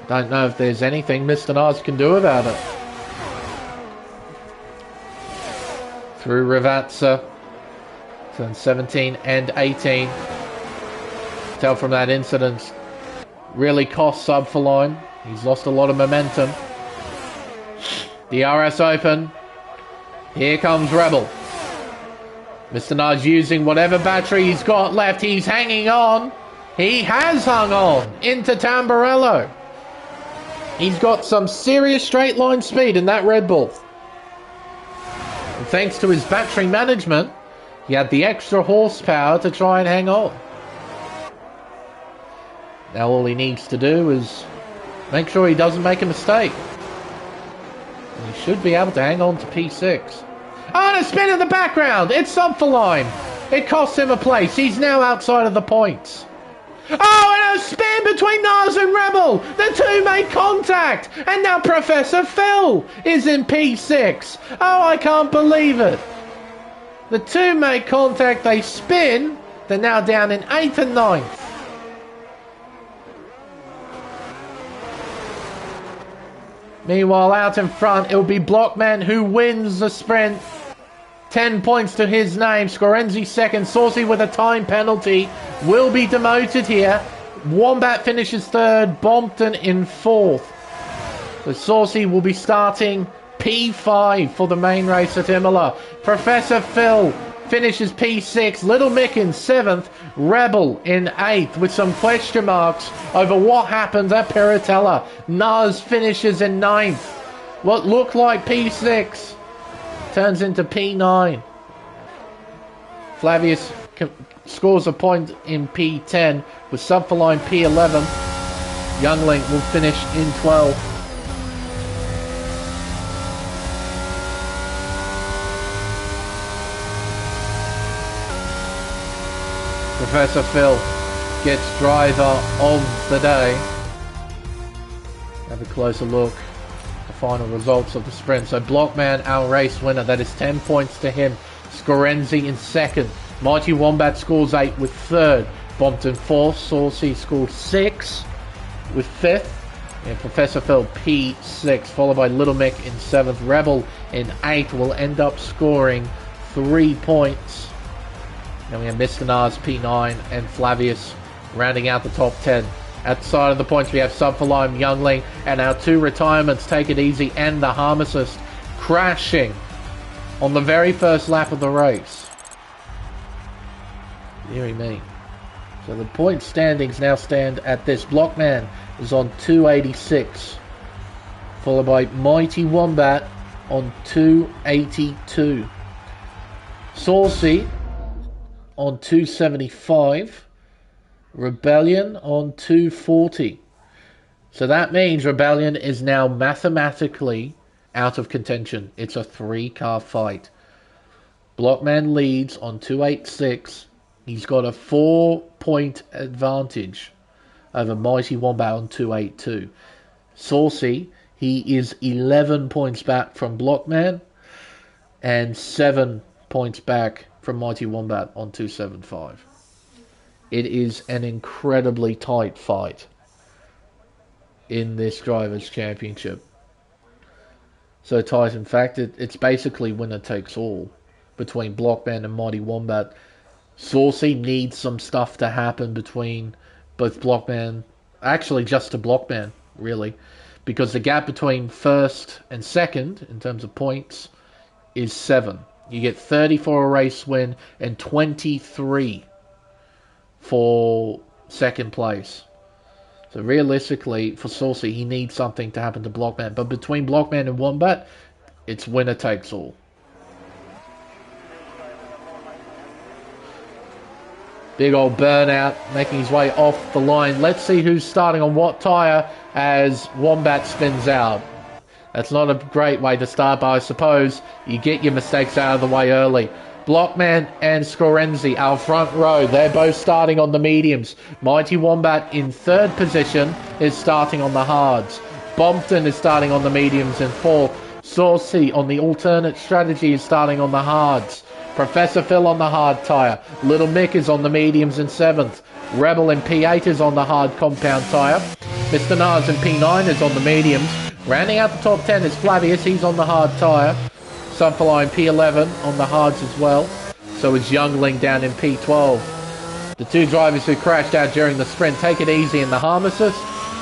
Don't know if there's anything Mr. Nars can do about it. Through Ravazza, turn 17 and 18. Tell from that incident, really cost Sub for Line. He's lost a lot of momentum. DRS open. Here comes Rebel. Mr. Nars using whatever battery he's got left. He's hanging on. He has hung on into Tamburello. He's got some serious straight line speed in that Red Bull. And thanks to his battery management, he had the extra horsepower to try and hang on. Now all he needs to do is make sure he doesn't make a mistake. And he should be able to hang on to P6. Oh, and a spin in the background! It's Sub for Lime. It costs him a place. He's now outside of the points. Oh, and a spin between Nars and Rebel! The two make contact! And now Professor Phil is in P6. Oh, I can't believe it. The two make contact, they spin. They're now down in 8th and 9th. Meanwhile, out in front, it'll be Blockman who wins the sprint. 10 points to his name. Scorenzi second. Saucy with a time penalty will be demoted here. Wombat finishes third. Bompton in fourth. So Saucy will be starting P5 for the main race at Imola. Professor Phil finishes P6. Little Mick in 7th. Rebel in 8th with some question marks over what happens at Piratella. Naz finishes in 9th. What looked like P6 turns into P9. Flavius scores a point in P10 with Subforline P11. Youngling will finish in 12th. Professor Phil gets driver of the day. Have a closer look at the final results of the sprint. So Blockman, our race winner, that is 10 points to him. Scorenzi in second. Mighty Wombat scores 8 with third. Bompton 4th. Saucy scores 6 with 5th. And Professor Phil P6, followed by Little Mick in 7th. Rebel in 8th will end up scoring 3 points. Then we have Mr. Nars P9 and Flavius rounding out the top 10. Outside of the points we have Subforline, Youngling, and our 2 retirements, Take It Easy and the Harmacist, crashing on the very first lap of the race. Deary me. So the point standings now stand at this. Blockman is on 286, followed by Mighty Wombat on 282. Saucy on 275. Rebellion on 240. So that means Rebellion is now mathematically out of contention. It's a 3-car fight. Blockman leads on 286. He's got a 4-point advantage over Mighty Wombat on 282. Saucy, he is 11 points back from Blockman and 7 points back from Mighty Wombat on 275. It is an incredibly tight fight in this Drivers' Championship. So tight, in fact, it's basically winner takes all between Blockman and Mighty Wombat. Saucy needs some stuff to happen between both Blockman, actually just to Blockman, really, because the gap between first and second, in terms of points, is 7. You get 30 for a race win and 23 for second place. So realistically, for Saucy, he needs something to happen to Blockman. But between Blockman and Wombat, it's winner takes all. Big old burnout, making his way off the line. Let's see who's starting on what tyre as Wombat spins out. That's not a great way to start, but I suppose you get your mistakes out of the way early. Blockman and Scorenzi, our front row, they're both starting on the mediums. Mighty Wombat in 3rd position is starting on the hards. Bompton is starting on the mediums in 4th. Saucy on the alternate strategy is starting on the hards. Professor Phil on the hard tyre. Little Mick is on the mediums in 7th. Rebel in P8 is on the hard compound tyre. Mr. Nars in P9 is on the mediums. Rounding out the top 10 is Flavius, he's on the hard tyre. Subforline P11 on the hards as well. So is Youngling down in P12. The 2 drivers who crashed out during the sprint, Take It Easy and the Harmacist,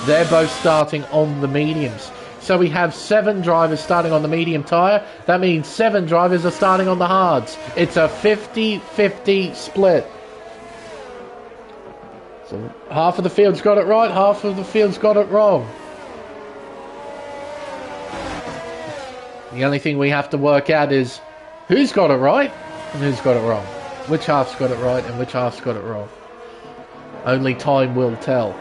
they're both starting on the mediums. So we have 7 drivers starting on the medium tyre. That means 7 drivers are starting on the hards. It's a 50-50 split. So half of the field's got it right, half of the field's got it wrong. The only thing we have to work out is who's got it right and who's got it wrong. Which half's got it right and which half's got it wrong. Only time will tell.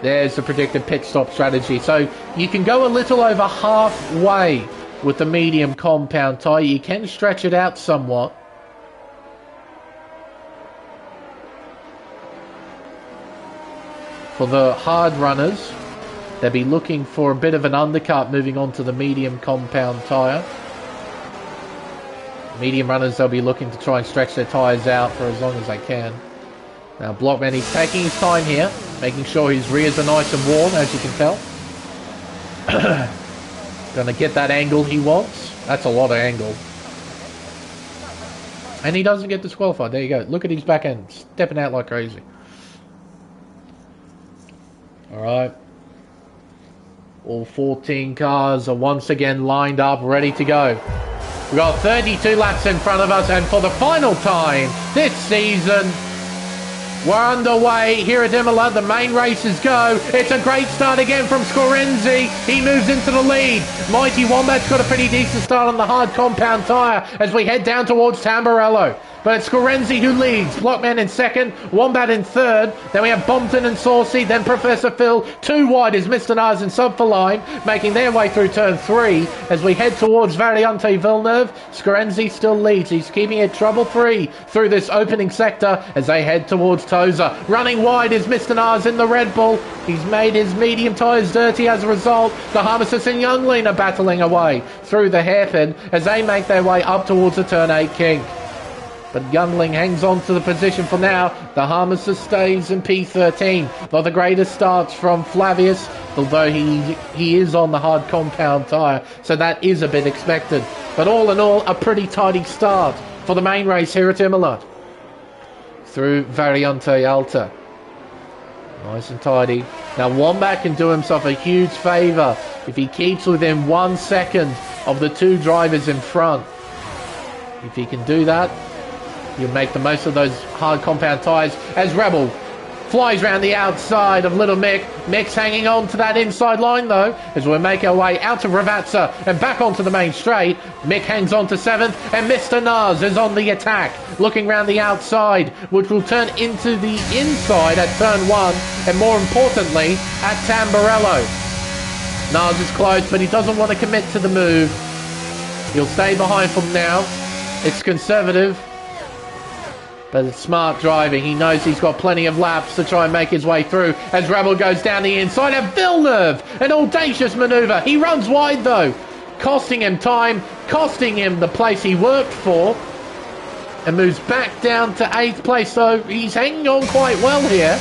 There's the predicted pit stop strategy. So you can go a little over halfway with the medium compound tyre. You can stretch it out somewhat. For the hard runners, they'll be looking for a bit of an undercut moving on to the medium compound tyre. Medium runners, they'll be looking to try and stretch their tyres out for as long as they can. Now Blockman, he's taking his time here, making sure his rears are nice and warm, as you can tell. Gonna get that angle he wants. That's a lot of angle. And he doesn't get disqualified. There you go. Look at his back end. Stepping out like crazy. Alright. All 14 cars are once again lined up, ready to go. We've got 32 laps in front of us, and for the final time this season, we're underway here at Imola. The main races go. It's a great start again from Scorenzi. He moves into the lead. Mighty Wombat's got a pretty decent start on the hard compound tyre as we head down towards Tamburello. But it's Scorenzi who leads. Blockman in second, Wombat in third. Then we have Bompton and Saucy, then Professor Phil. Too wide is Mr. Nars and Subfoline, making their way through turn 3. As we head towards Variante Villeneuve, Scorenzi still leads. He's keeping it trouble-free through this opening sector as they head towards Toza. Running wide is Mr. Nars in the Red Bull. He's made his medium tyres dirty as a result. The Harmesis and Youngling are battling away through the hairpin as they make their way up towards the turn 8 kink. But Youngling hangs on to the position for now. The Harmesis stays in P13. Not the greatest starts from Flavius, although he is on the hard compound tyre, so that is a bit expected. But all in all, a pretty tidy start for the main race here at Imola. Through Variante Alta. Nice and tidy. Now Wombat can do himself a huge favour if he keeps within 1 second of the two drivers in front. If he can do that, you'll make the most of those hard compound tyres as Rebel flies around the outside of Little Mick. Mick's hanging on to that inside line though as we make our way out of Ravazza and back onto the main straight. Mick hangs on to 7th and Mr. Nars is on the attack, looking round the outside, which will turn into the inside at turn 1 and more importantly at Tamburello. Nars is close, but he doesn't want to commit to the move. He'll stay behind from now. It's conservative, but it's smart driving. He knows he's got plenty of laps to try and make his way through as Rebel goes down the inside of Villeneuve. An audacious manoeuvre. He runs wide though, costing him time, costing him the place he worked for, and moves back down to 8th place. So he's hanging on quite well here.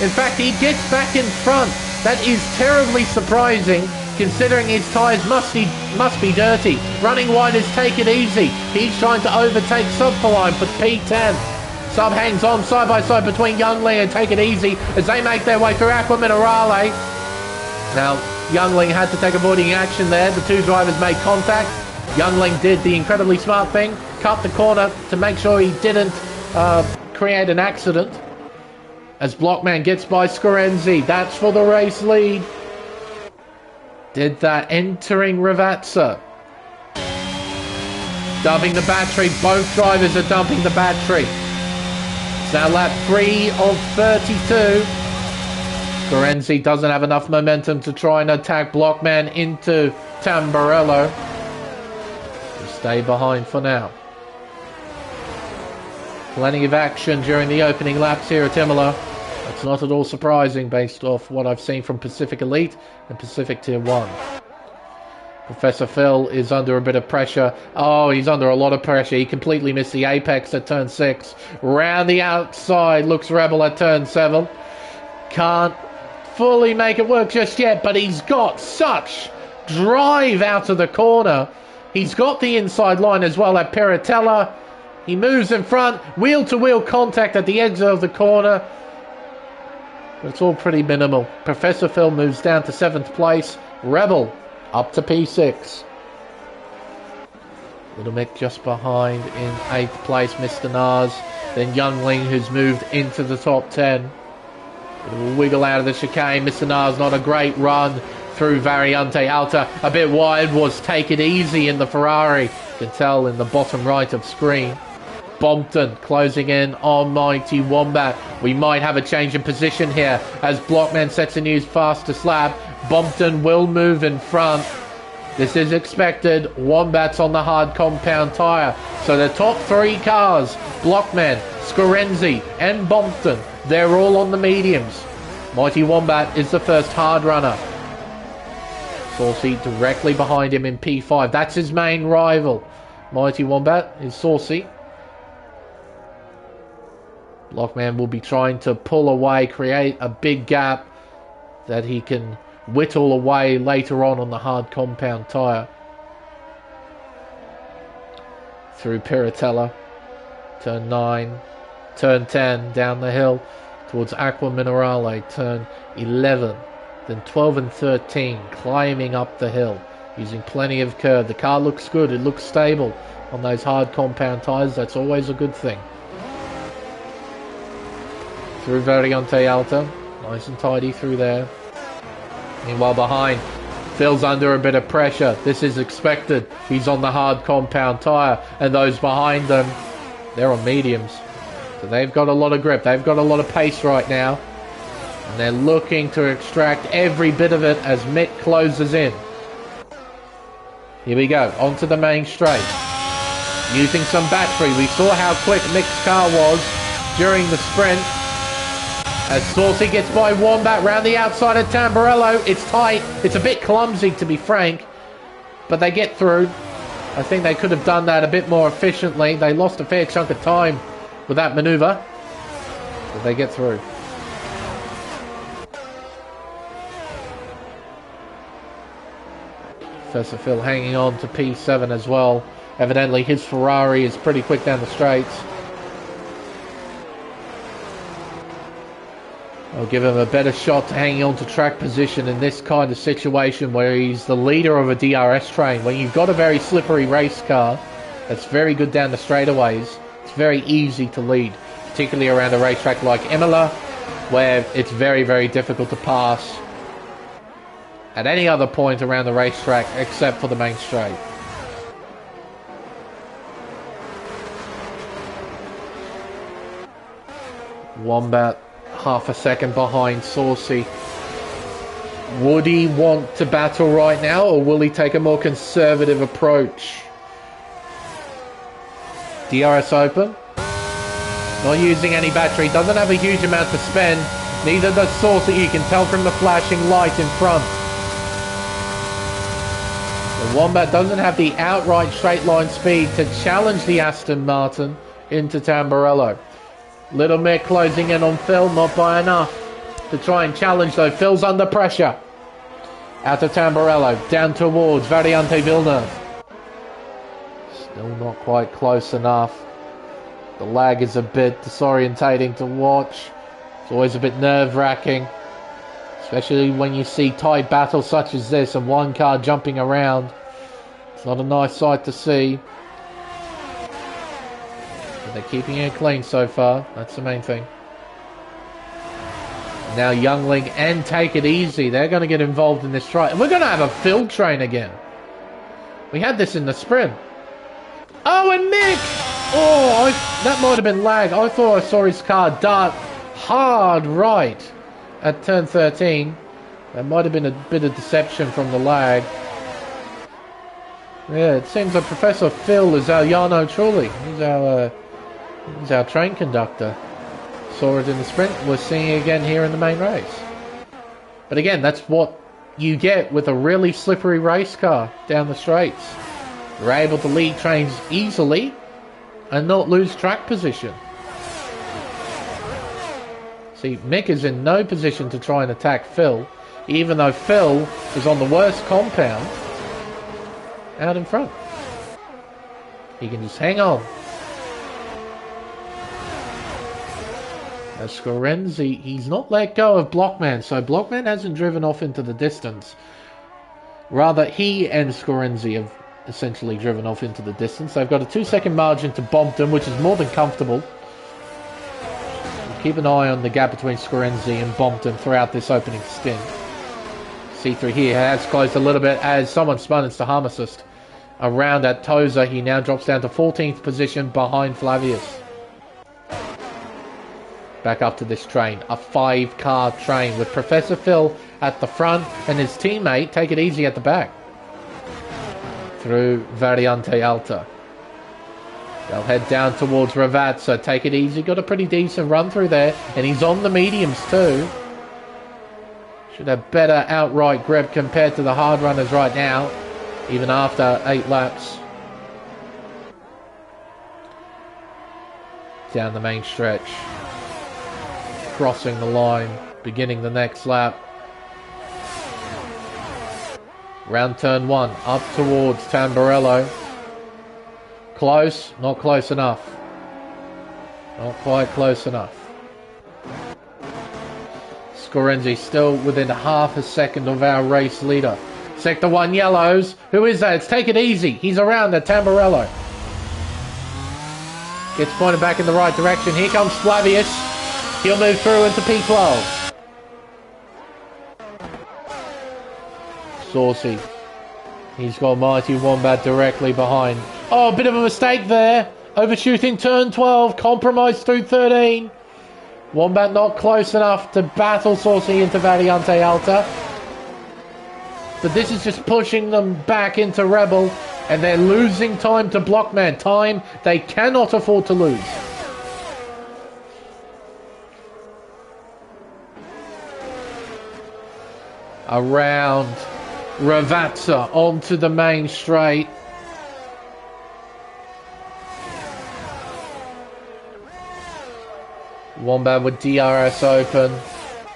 In fact, he gets back in front. That is terribly surprising considering his tyres must be dirty. Running wide is Take It Easy. He's trying to overtake Subfoline for P10. Sub hangs on side by side between Youngling and Take It Easy as they make their way through Aqua Minerale. Now, Youngling had to take avoiding action there. The two drivers made contact. Youngling did the incredibly smart thing, cut the corner to make sure he didn't create an accident. As Blockman gets by Scorenzi, that's for the race lead. Did that entering Ravazza. Dumping the battery. Both drivers are dumping the battery. It's now lap 3 of 32. Scorenzi doesn't have enough momentum to try and attack Blockman into Tamburello. We'll stay behind for now. Plenty of action during the opening laps here at Imola. That's not at all surprising based off what I've seen from Pacific Elite and Pacific Tier 1. Professor Phil is under a bit of pressure. Oh, he's under a lot of pressure. He completely missed the apex at turn 6. Round the outside looks Rebel at turn 7. Can't fully make it work just yet, but he's got such drive out of the corner. He's got the inside line as well at Piratella. He moves in front, wheel-to-wheel contact at the exit of the corner. But it's all pretty minimal. Professor Phil moves down to 7th place. Rebel up to P6. Little Mick just behind in 8th place, Mr. Nars. Then Youngling, who's moved into the top 10. It'll wiggle out of the chicane. Mr. Nars, not a great run through Variante Alta. A bit wide was Take It Easy in the Ferrari. You can tell in the bottom right of screen. Bompton closing in on Mighty Wombat. We might have a change in position here as Blockman sets a new fastest lap. Bompton will move in front. This is expected. Wombat's on the hard compound tyre. So the top 3 cars, Blockman, Scorenzi and Bompton, they're all on the mediums. Mighty Wombat is the first hard runner. Saucy directly behind him in P5. That's his main rival. Mighty Wombat is Saucy. Blockman will be trying to pull away, create a big gap that he can whittle away later on the hard compound tyre. Through Piratella, turn 9, turn 10, down the hill towards Aqua Minerale, turn 11, then 12 and 13, climbing up the hill, using plenty of curve. The car looks good, it looks stable on those hard compound tyres, that's always a good thing. Through Variante Alta, nice and tidy through there. Meanwhile behind, Phil's under a bit of pressure. This is expected. He's on the hard compound tyre, and those behind them, they're on mediums. So they've got a lot of grip. They've got a lot of pace right now. And they're looking to extract every bit of it as Mick closes in. Here we go, onto the main straight. Using some battery. We saw how quick Mick's car was during the sprint. As Saucy gets by Wombat round the outside of Tamburello. It's tight. It's a bit clumsy, to be frank. But they get through. I think they could have done that a bit more efficiently. They lost a fair chunk of time with that manoeuvre. But they get through. Professor Phil hanging on to P7 as well. Evidently his Ferrari is pretty quick down the straights. I'll give him a better shot to hanging on to track position in this kind of situation where he's the leader of a DRS train. When you've got a very slippery race car that's very good down the straightaways, it's very easy to lead, particularly around a racetrack like Imola, where it's very, very difficult to pass at any other point around the racetrack except for the main straight. Wombat half a second behind Saucy. Would he want to battle right now, or will he take a more conservative approach? DRS open. Not using any battery. Doesn't have a huge amount to spend. Neither does Saucy. You can tell from the flashing light in front. The Wombat doesn't have the outright straight line speed to challenge the Aston Martin into Tamburello. Little Mick closing in on Phil, not by enough to try and challenge though. Phil's under pressure. Out of Tamburello, down towards Variante Villeneuve. Still not quite close enough. The lag is a bit disorientating to watch. It's always a bit nerve-wracking, especially when you see tight battles such as this and one car jumping around. It's not a nice sight to see. They're keeping it clean so far. That's the main thing. Now Youngling and Take It Easy. They're going to get involved in this try. And we're going to have a field train again. We had this in the sprint. Oh, and Mick! Oh, that might have been lag. I thought I saw his car dart hard right at turn 13. That might have been a bit of deception from the lag. Yeah, it seems like Professor Phil is our Jarno Trulli. He's our train conductor. Saw it in the sprint. We're seeing it again here in the main race. But again, that's what you get with a really slippery race car down the straights. You're able to lead trains easily and not lose track position. See, Mick is in no position to try and attack Phil, even though Phil is on the worst compound out in front. He can just hang on. As Scorenzi, he's not let go of Blockman, so Blockman hasn't driven off into the distance. Rather, he and Scorenzi have essentially driven off into the distance. They've got a 2-second margin to Bompton, which is more than comfortable. Keep an eye on the gap between Scorenzi and Bompton throughout this opening stint. C3 here has closed a little bit as someone spun into harm assist. Around at Tozer, he now drops down to 14th position behind Flavius. Back up to this train, a 5-car train with Professor Phil at the front and his teammate Take It Easy at the back. Through Variante Alta. They'll head down towards Ravazza. Take It Easy, got a pretty decent run through there, and he's on the mediums too. Should have better outright grip compared to the hard runners right now, even after 8 laps. Down the main stretch. Crossing the line, beginning the next lap. Round turn 1, up towards Tamburello. Close, not close enough. Not quite close enough. Scorenzi still within half a second of our race leader. Sector 1 yellows. Who is that? It's Take It Easy. He's around at Tamburello. Gets pointed back in the right direction. Here comes Flavius. He'll move through into P12. Saucy. He's got Mighty Wombat directly behind. Oh, a bit of a mistake there. Overshooting turn 12. Compromise through 13. Wombat not close enough to battle Saucy into Variante Alta. But this is just pushing them back into Rebel. And they're losing time to Blockman. Time they cannot afford to lose. Around Ravazza onto the main straight. Wombat with DRS open.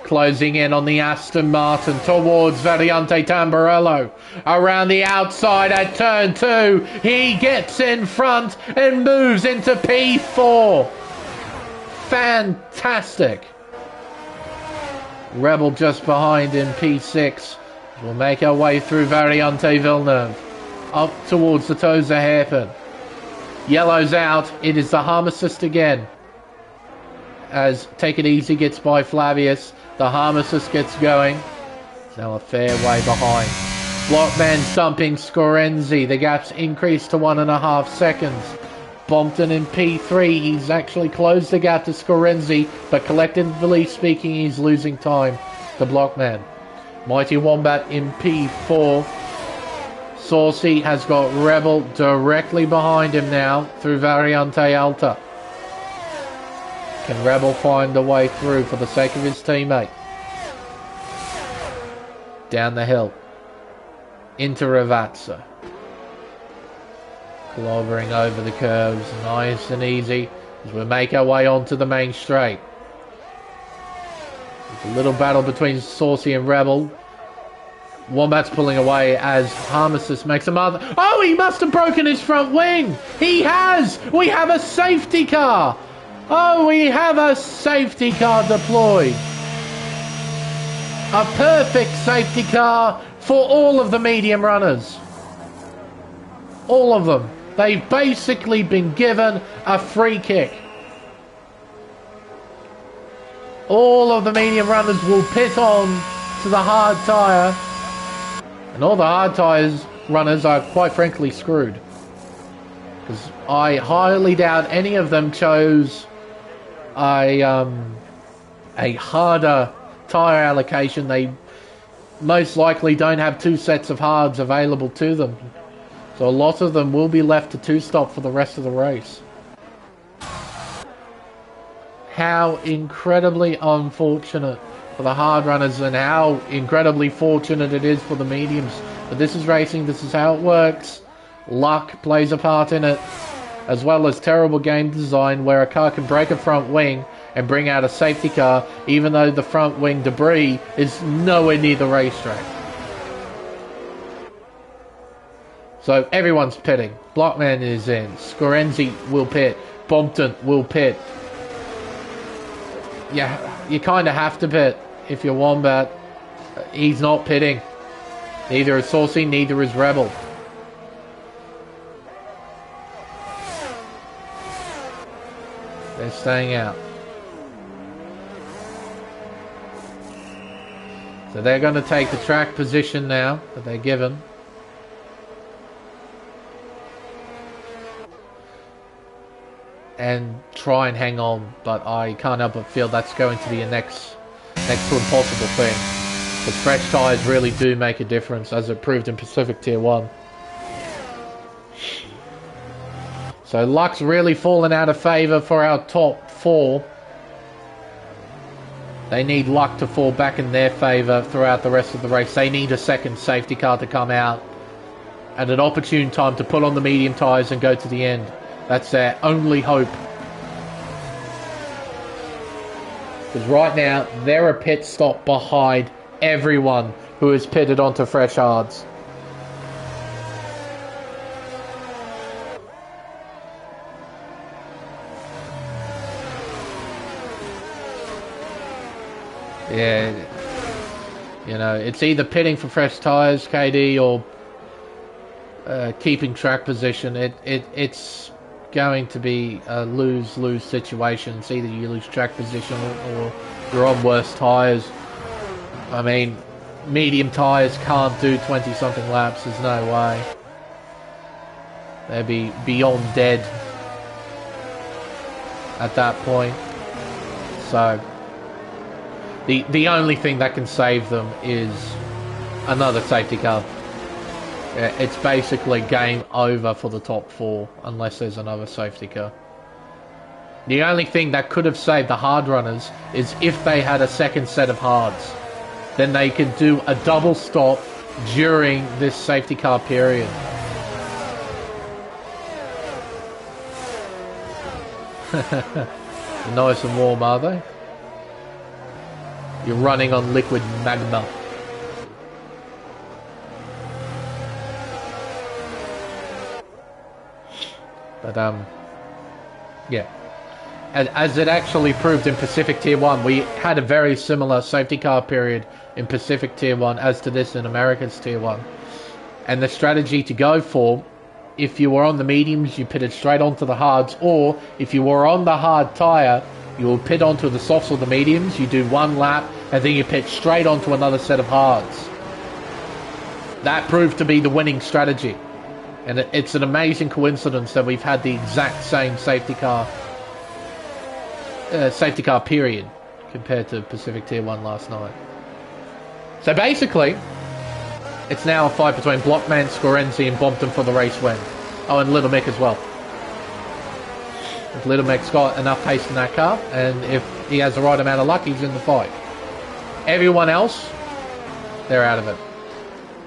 Closing in on the Aston Martin towards Variante Tamburello. Around the outside at turn 2. He gets in front and moves into P4. Fantastic. Rebel just behind in P6. We'll make our way through Variante Villeneuve. Up towards the Toza hairpin. Yellow's out. It is the harm assist again. As Take It Easy gets by Flavius. The harm assist gets going. It's now a fair way behind. Blockman dumping Scorenzi. The gap's increased to 1.5 seconds. Bompton in P3. He's actually closed the gap to Scorenzi, but collectively speaking, he's losing time to Blockman. Mighty Wombat in P4. Saucy has got Rebel directly behind him now through Variante Alta. Can Rebel find a way through for the sake of his teammate? Down the hill. Into Ravazza. Clobbering over the curves. Nice and easy as we make our way onto the main straight. There's a little battle between Saucy and Rebel. Wombat's pulling away as Harmesis makes a mother. Oh, he must have broken his front wing. He has. We have a safety car. Oh, we have a safety car deployed. A perfect safety car for all of the medium runners. All of them. They've basically been given a free kick. All of the medium runners will pit on to the hard tyre. And all the hard tyres runners are quite frankly screwed. Because I highly doubt any of them chose a harder tyre allocation. They most likely don't have 2 sets of hards available to them. So a lot of them will be left to 2-stop for the rest of the race. How incredibly unfortunate for the hard runners and how incredibly fortunate it is for the mediums. But this is racing, this is how it works. Luck plays a part in it, as well as terrible game design where a car can break a front wing and bring out a safety car even though the front wing debris is nowhere near the racetrack. So everyone's pitting. Blockman is in. Scorenzi will pit. Bompton will pit. Yeah, you kind of have to pit if you're Wombat. He's not pitting. Neither is Saucy, neither is Rebel. They're staying out. So they're going to take the track position now that they're given. And try and hang on, but I can't help but feel that's going to be a next to impossible thing. Because fresh tyres really do make a difference, as it proved in Pacific Tier 1. So luck's really fallen out of favour for our top 4. They need luck to fall back in their favour throughout the rest of the race. They need a second safety car to come out at an opportune time to put on the medium tyres and go to the end. That's their only hope. Because right now, they're a pit stop behind everyone who is pitted onto fresh hards. Yeah, you know, it's either pitting for fresh tyres, KD, or keeping track position. It's going to be a lose-lose situation. It's either you lose track position or you're on worse tyres. I mean, medium tyres can't do 20-something laps. There's no way. They'd be beyond dead at that point. So the only thing that can save them is another safety car. It's basically game over for the top four unless there's another safety car. The only thing that could have saved the hard runners is if they had a second set of hards. Then they could do a double stop during this safety car period. Nice and warm, are they? You're running on liquid magma. But yeah, as it actually proved in Pacific Tier 1, we had a very similar safety car period in Pacific Tier 1 as to this in America's Tier 1. And the strategy to go for, if you were on the mediums, you pitted straight onto the hards, or if you were on the hard tyre, you will pit onto the softs or the mediums, you do one lap, and then you pit straight onto another set of hards. That proved to be the winning strategy. And it's an amazing coincidence that we've had the exact same safety car period compared to Pacific Tier 1 last night. So basically, it's now a fight between Blockman, Scorenzi and Bompton for the race win. Oh, and Little Mick as well. If Little Mick's got enough pace in that car, and if he has the right amount of luck, he's in the fight. Everyone else, they're out of it.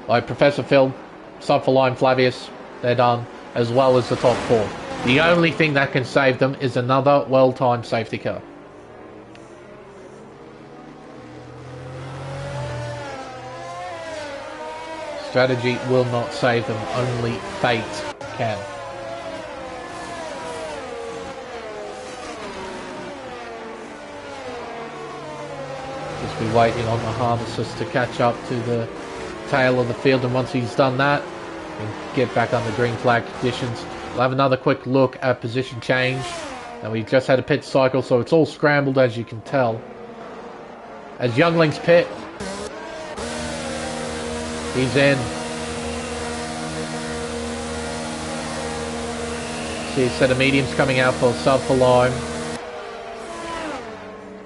Like Professor Phil, Sub for Line Flavius, they're done, as well as the top four. The only thing that can save them is another well-timed safety car. Strategy will not save them, only fate can. Just be waiting on the harnesses to catch up to the tail of the field, and once he's done that, we can get back under green flag conditions. We'll have another quick look at position change. And we just had a pit cycle, so it's all scrambled as you can tell. As Younglings pit, he's in. See a set of mediums coming out for Sub for Lime.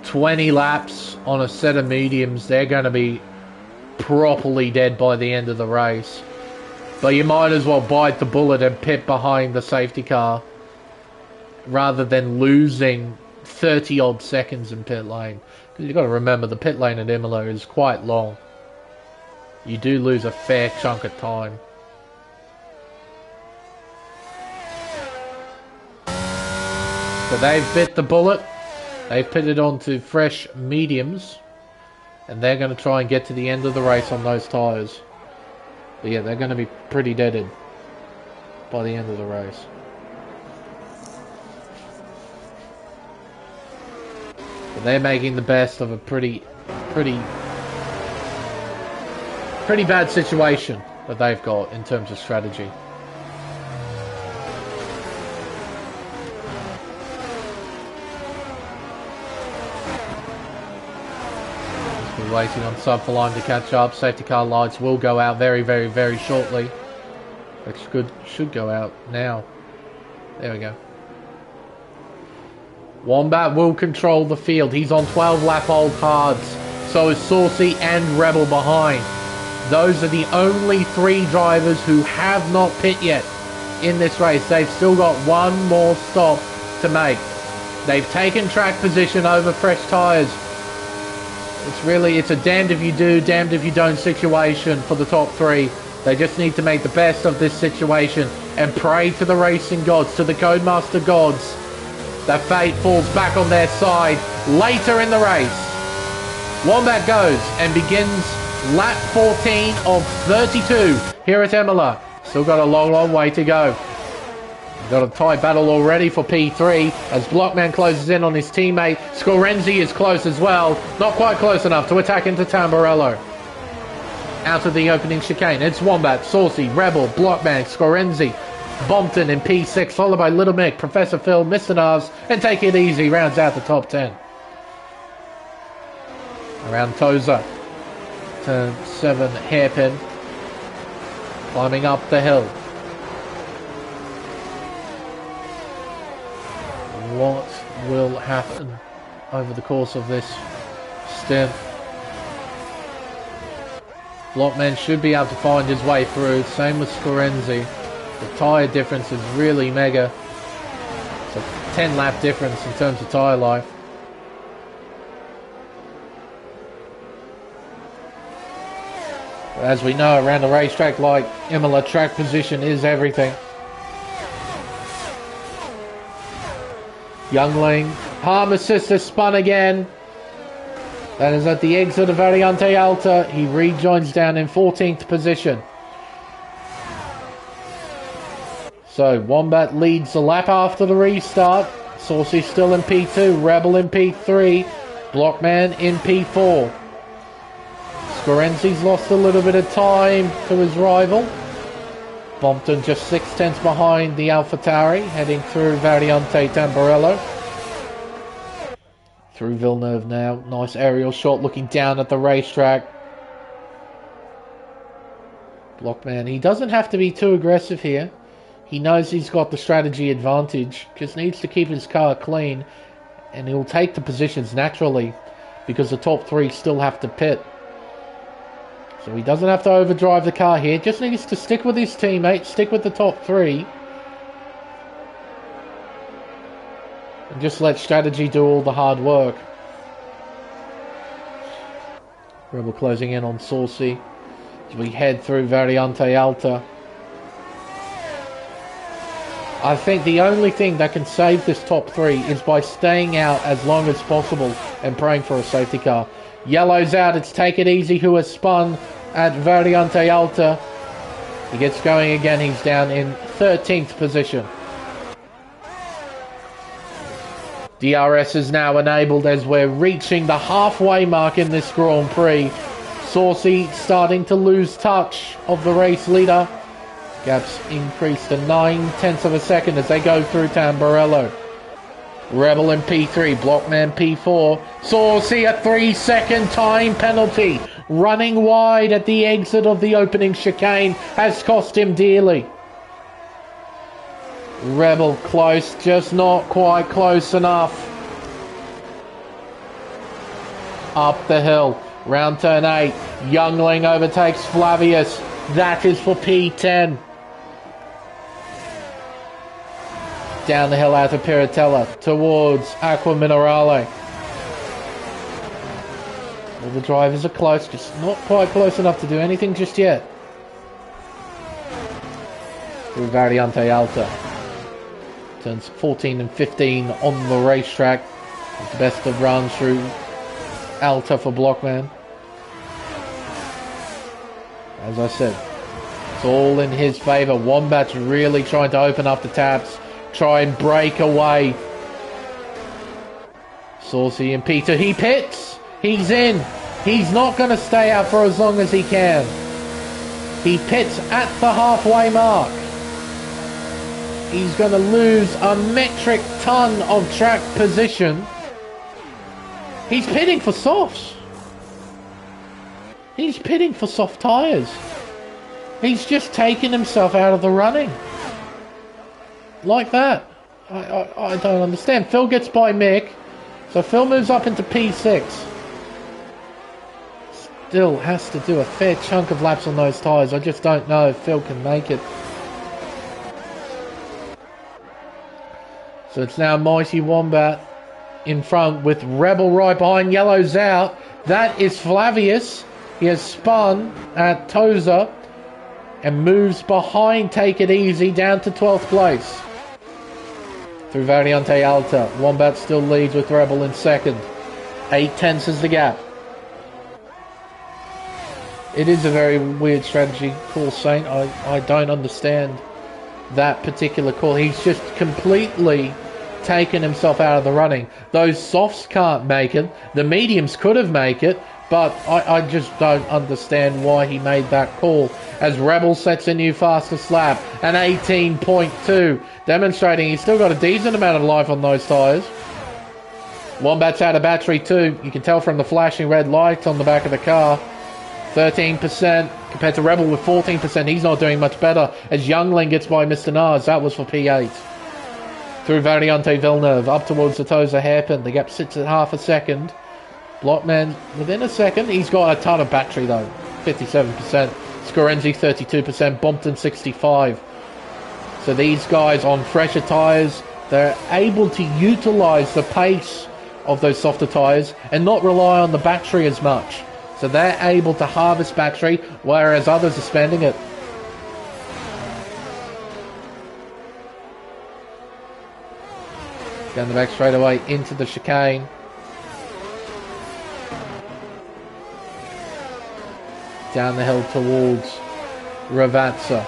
20 laps on a set of mediums. They're going to be properly dead by the end of the race. But you might as well bite the bullet and pit behind the safety car rather than losing 30 odd seconds in pit lane. Because you've got to remember, the pit lane at Imola is quite long. You do lose a fair chunk of time. So they've bit the bullet. They've pitted onto fresh mediums. And they're going to try and get to the end of the race on those tyres. But yeah, they're going to be pretty deaded by the end of the race. But they're making the best of a pretty bad situation that they've got in terms of strategy. Waiting on Sub for Line to catch up. Safety car lights will go out very shortly. It should go out now. There we go. Wombat will control the field. He's on 12 lap old hards. So is Saucy and Rebel behind. Those are the only three drivers who have not pit yet in this race. They've still got one more stop to make. They've taken track position over fresh tyres. It's a damned if you do, damned if you don't situation for the top three. They just need to make the best of this situation and pray to the racing gods, to the Codemaster gods, that fate falls back on their side later in the race. Wombat goes and begins lap 14 of 32 here at Imola. Still got a long way to go. Got a tie battle already for P3 as Blockman closes in on his teammate. Scorenzi is close as well. Not quite close enough to attack into Tamburello. Out of the opening chicane. It's Wombat, Saucy, Rebel, Blockman, Scorenzi, Bompton in P6, followed by Little Mick, Professor Phil, Mr. Nars, and Take It Easy rounds out the top 10. Around Toza. Turn 7 hairpin. Climbing up the hill. What will happen over the course of this stint? Blockman should be able to find his way through. Same with Scorenzi. The tyre difference is really mega. It's a 10 lap difference in terms of tyre life. But as we know, around a racetrack like Imola, track position is everything. Youngling, Palm assist has spun again. That is at the exit of Variante Alta. He rejoins down in 14th position. So Wombat leads the lap after the restart. Saucy still in P2, Rebel in P3, Blockman in P4. Scorenzi's lost a little bit of time to his rival. Bompton just 6/10 behind the AlphaTauri, heading through Variante Tamburello. Through Villeneuve now. Nice aerial shot looking down at the racetrack. Blockman, he doesn't have to be too aggressive here. He knows he's got the strategy advantage. Just needs to keep his car clean. And he'll take the positions naturally. Because the top 3 still have to pit. So he doesn't have to overdrive the car here. Just needs to stick with his teammates. Stick with the top 3. And just let strategy do all the hard work. Rebel closing in on Saucy. As we head through Variante Alta. I think the only thing that can save this top 3 is by staying out as long as possible and praying for a safety car. Yellow's out. It's Take It Easy who has spun at Variante Alta. He gets going again. He's down in 13th position. DRS is now enabled as we're reaching the halfway mark in this Grand Prix. Saucy starting to lose touch of the race leader. Gaps increased to 9/10 of a second as they go through Tamburello. Rebel in P3, Blockman P4. Saucy a 3-second time penalty. Running wide at the exit of the opening chicane has cost him dearly. Rebel close, just not quite close enough. Up the hill, round turn 8. Youngling overtakes Flavius. That is for P10. Down the hill out of Piratella towards Aqua Minerale. All the drivers are close, just not quite close enough to do anything just yet. Through Variante Alta. Turns 14 and 15 on the racetrack. It's the best of runs through Alta for Blockman. As I said, it's all in his favour. Wombat's really trying to open up the taps. Try and break away. Saucy and Peter. He pits. He's in. He's not going to stay out for as long as he can. He pits at the halfway mark. He's going to lose a metric ton of track position. He's pitting for softs. He's pitting for soft tyres. He's just taken himself out of the running. Like that. I don't understand. Phil gets by Mick. So Phil moves up into P6. Still has to do a fair chunk of laps on those tyres. I just don't know if Phil can make it. So it's now Mighty Wombat in front with Rebel right behind. Yellow's out. That is Flavius. He has spun at Toza and moves behind Take It Easy down to 12th place. Through Variante Alta. Wombat still leads with Rebel in second. 8/10 is the gap. It is a very weird strategy, Call Saint. I don't understand that particular call. He's just completely taken himself out of the running. Those softs can't make it. The mediums could have made it, but I just don't understand why he made that call. As Rebel sets a new fastest lap, an 18.2, demonstrating he's still got a decent amount of life on those tyres. Wombat's out of battery too. You can tell from the flashing red lights on the back of the car. 13% compared to Rebel with 14%. He's not doing much better as Youngling gets by Mr. Nars. That was for P8. Through Variante Villeneuve up towards the Tosa hairpin. The gap sits at half a second. Blockman within a second. He's got a ton of battery though. 57%. Scorenzi 32%. Bompton 65%. So these guys on fresher tyres, they're able to utilise the pace of those softer tyres and not rely on the battery as much. So they're able to harvest battery, whereas others are spending it. Down the back straightaway into the chicane. Down the hill towards Ravazza.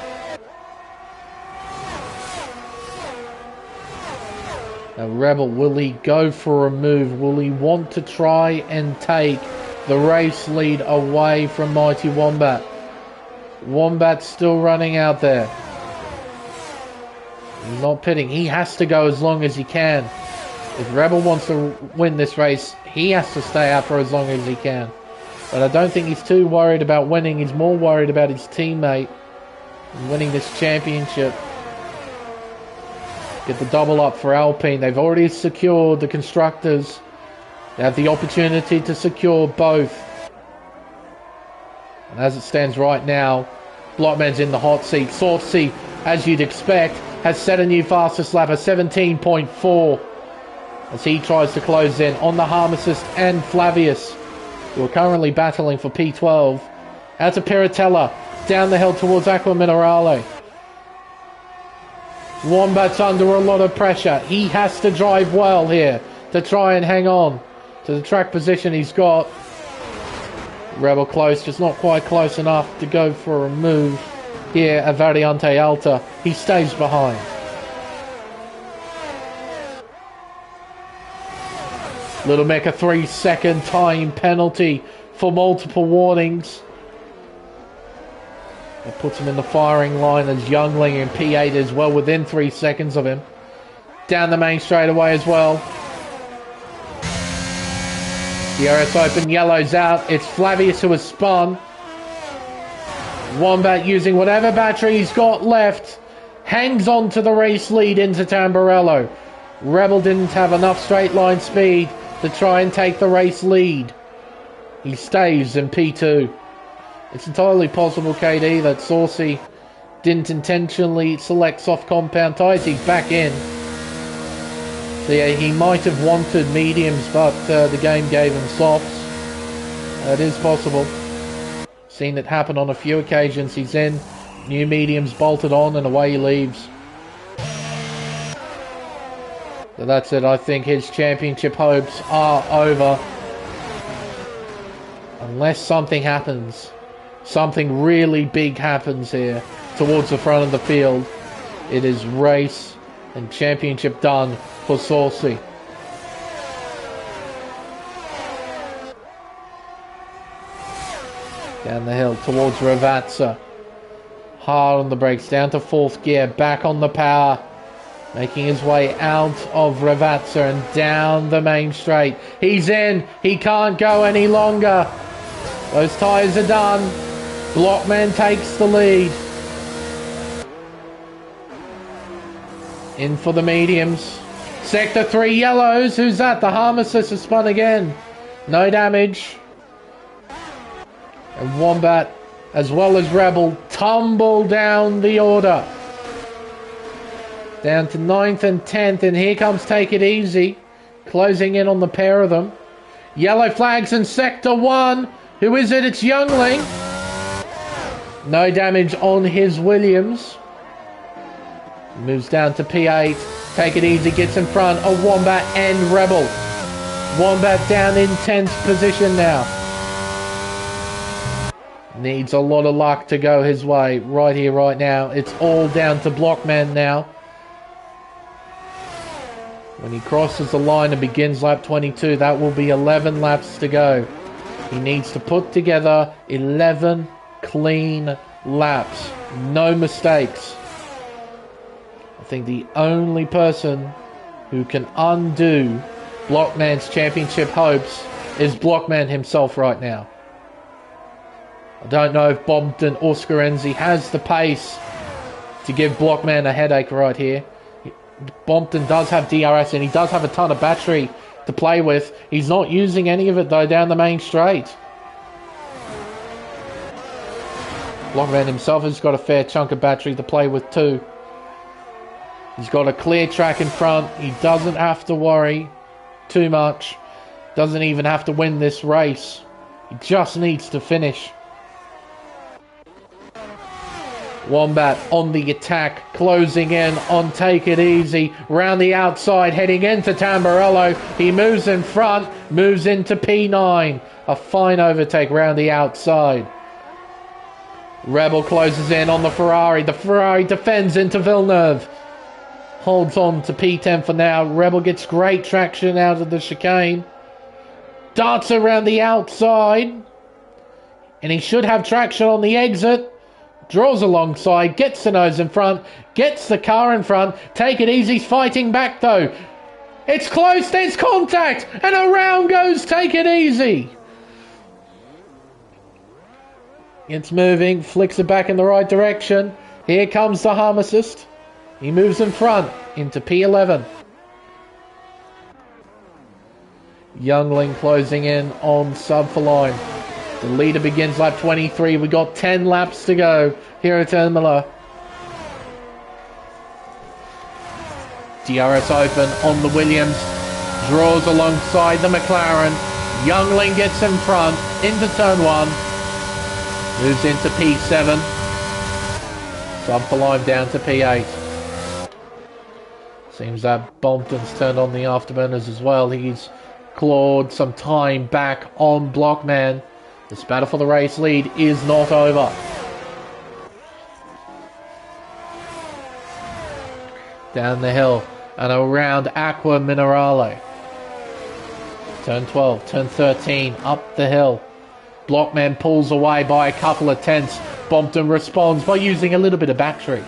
Now Rebel, will he go for a move? Will he want to try and take the race lead away from Mighty Wombat? Wombat's still running out there. He's not pitting. He has to go as long as he can. If Rebel wants to win this race, he has to stay out for as long as he can. But I don't think he's too worried about winning. He's more worried about his teammate and winning this championship. Get the double up for Alpine. They've already secured the constructors. They have the opportunity to secure both. And as it stands right now, Blockman's in the hot seat. Saucy, as you'd expect, has set a new fastest lap, a 17.4, as he tries to close in on the Harmacist and Flavius, who are currently battling for P12. Out to Piratella, down the hill towards Aqua Minerale. Wombat's under a lot of pressure. He has to drive well here to try and hang on to the track position he's got. Rebel close, just not quite close enough to go for a move here at Variante Alta. He stays behind. Little Mecha 3-second time penalty for multiple warnings. That puts him in the firing line as Youngling and P8 is well within 3 seconds of him. Down the main straightaway as well. DRS open, yellow's out. It's Flavius who has spun. Wombat using whatever battery he's got left. Hangs on to the race lead into Tamburello. Rebel didn't have enough straight line speed to try and take the race lead. He stays in P2. It's entirely possible, KD, that Saucy didn't intentionally select soft compound tyres. He's back in. So yeah, he might have wanted mediums, but the game gave him softs. It is possible. Seen it happen on a few occasions. He's in, new mediums bolted on, and away he leaves. So that's it. I think his championship hopes are over. Unless something happens. Something really big happens here towards the front of the field. It is race and championship done for Saucy. Down the hill towards Ravazza. Hard on the brakes, down to fourth gear, back on the power. Making his way out of Ravazza and down the main straight. He's in. He can't go any longer. Those tyres are done. Blockman takes the lead. In for the mediums. Sector 3 yellows. Who's that? The Harmacist has spun again. No damage. And Wombat, as well as Rebel, tumble down the order. Down to 9th and 10th. And here comes Take It Easy. Closing in on the pair of them. Yellow flags in Sector 1. Who is it? It's Youngling. No damage on his Williams. Moves down to P8. Take It Easy gets in front of Wombat and Rebel. Wombat down in 10th position now. Needs a lot of luck to go his way right here, right now. It's all down to Blockman now. When he crosses the line and begins lap 22, that will be 11 laps to go. He needs to put together 11 clean laps. No mistakes. I think the only person who can undo Blockman's championship hopes is Blockman himself right now. I don't know if Bompton or Scorenzi has the pace to give Blockman a headache right here. Bompton does have DRS and he does have a ton of battery to play with. He's not using any of it though down the main straight. Blockman himself has got a fair chunk of battery to play with too. He's got a clear track in front. He doesn't have to worry too much. Doesn't even have to win this race. He just needs to finish. Wombat on the attack, closing in on Take It Easy. Round the outside, heading into Tamburello. He moves in front, moves into P9. A fine overtake round the outside. Rebel closes in on the Ferrari. The Ferrari defends into Villeneuve. Holds on to P10 for now. Rebel gets great traction out of the chicane. Darts around the outside. And he should have traction on the exit. Draws alongside, gets the nose in front, gets the car in front. Take It Easy's fighting back though. It's close, there's contact, and around goes Take It Easy. It's moving, flicks it back in the right direction. Here comes the harm assist. He moves in front into P11. Youngling closing in on Subfoline. The leader begins lap 23. We got 10 laps to go here at Imola. DRS open on the Williams. Draws alongside the McLaren. Youngling gets in front into turn 1. Moves into P7. Subfoline down to P8. Seems that Bompton's turned on the afterburners as well. He's clawed some time back on Blockman. This battle for the race lead is not over. Down the hill and around Aqua Minerale. Turn 12, turn 13, up the hill. Blockman pulls away by a couple of tenths. Bompton responds by using a little bit of battery.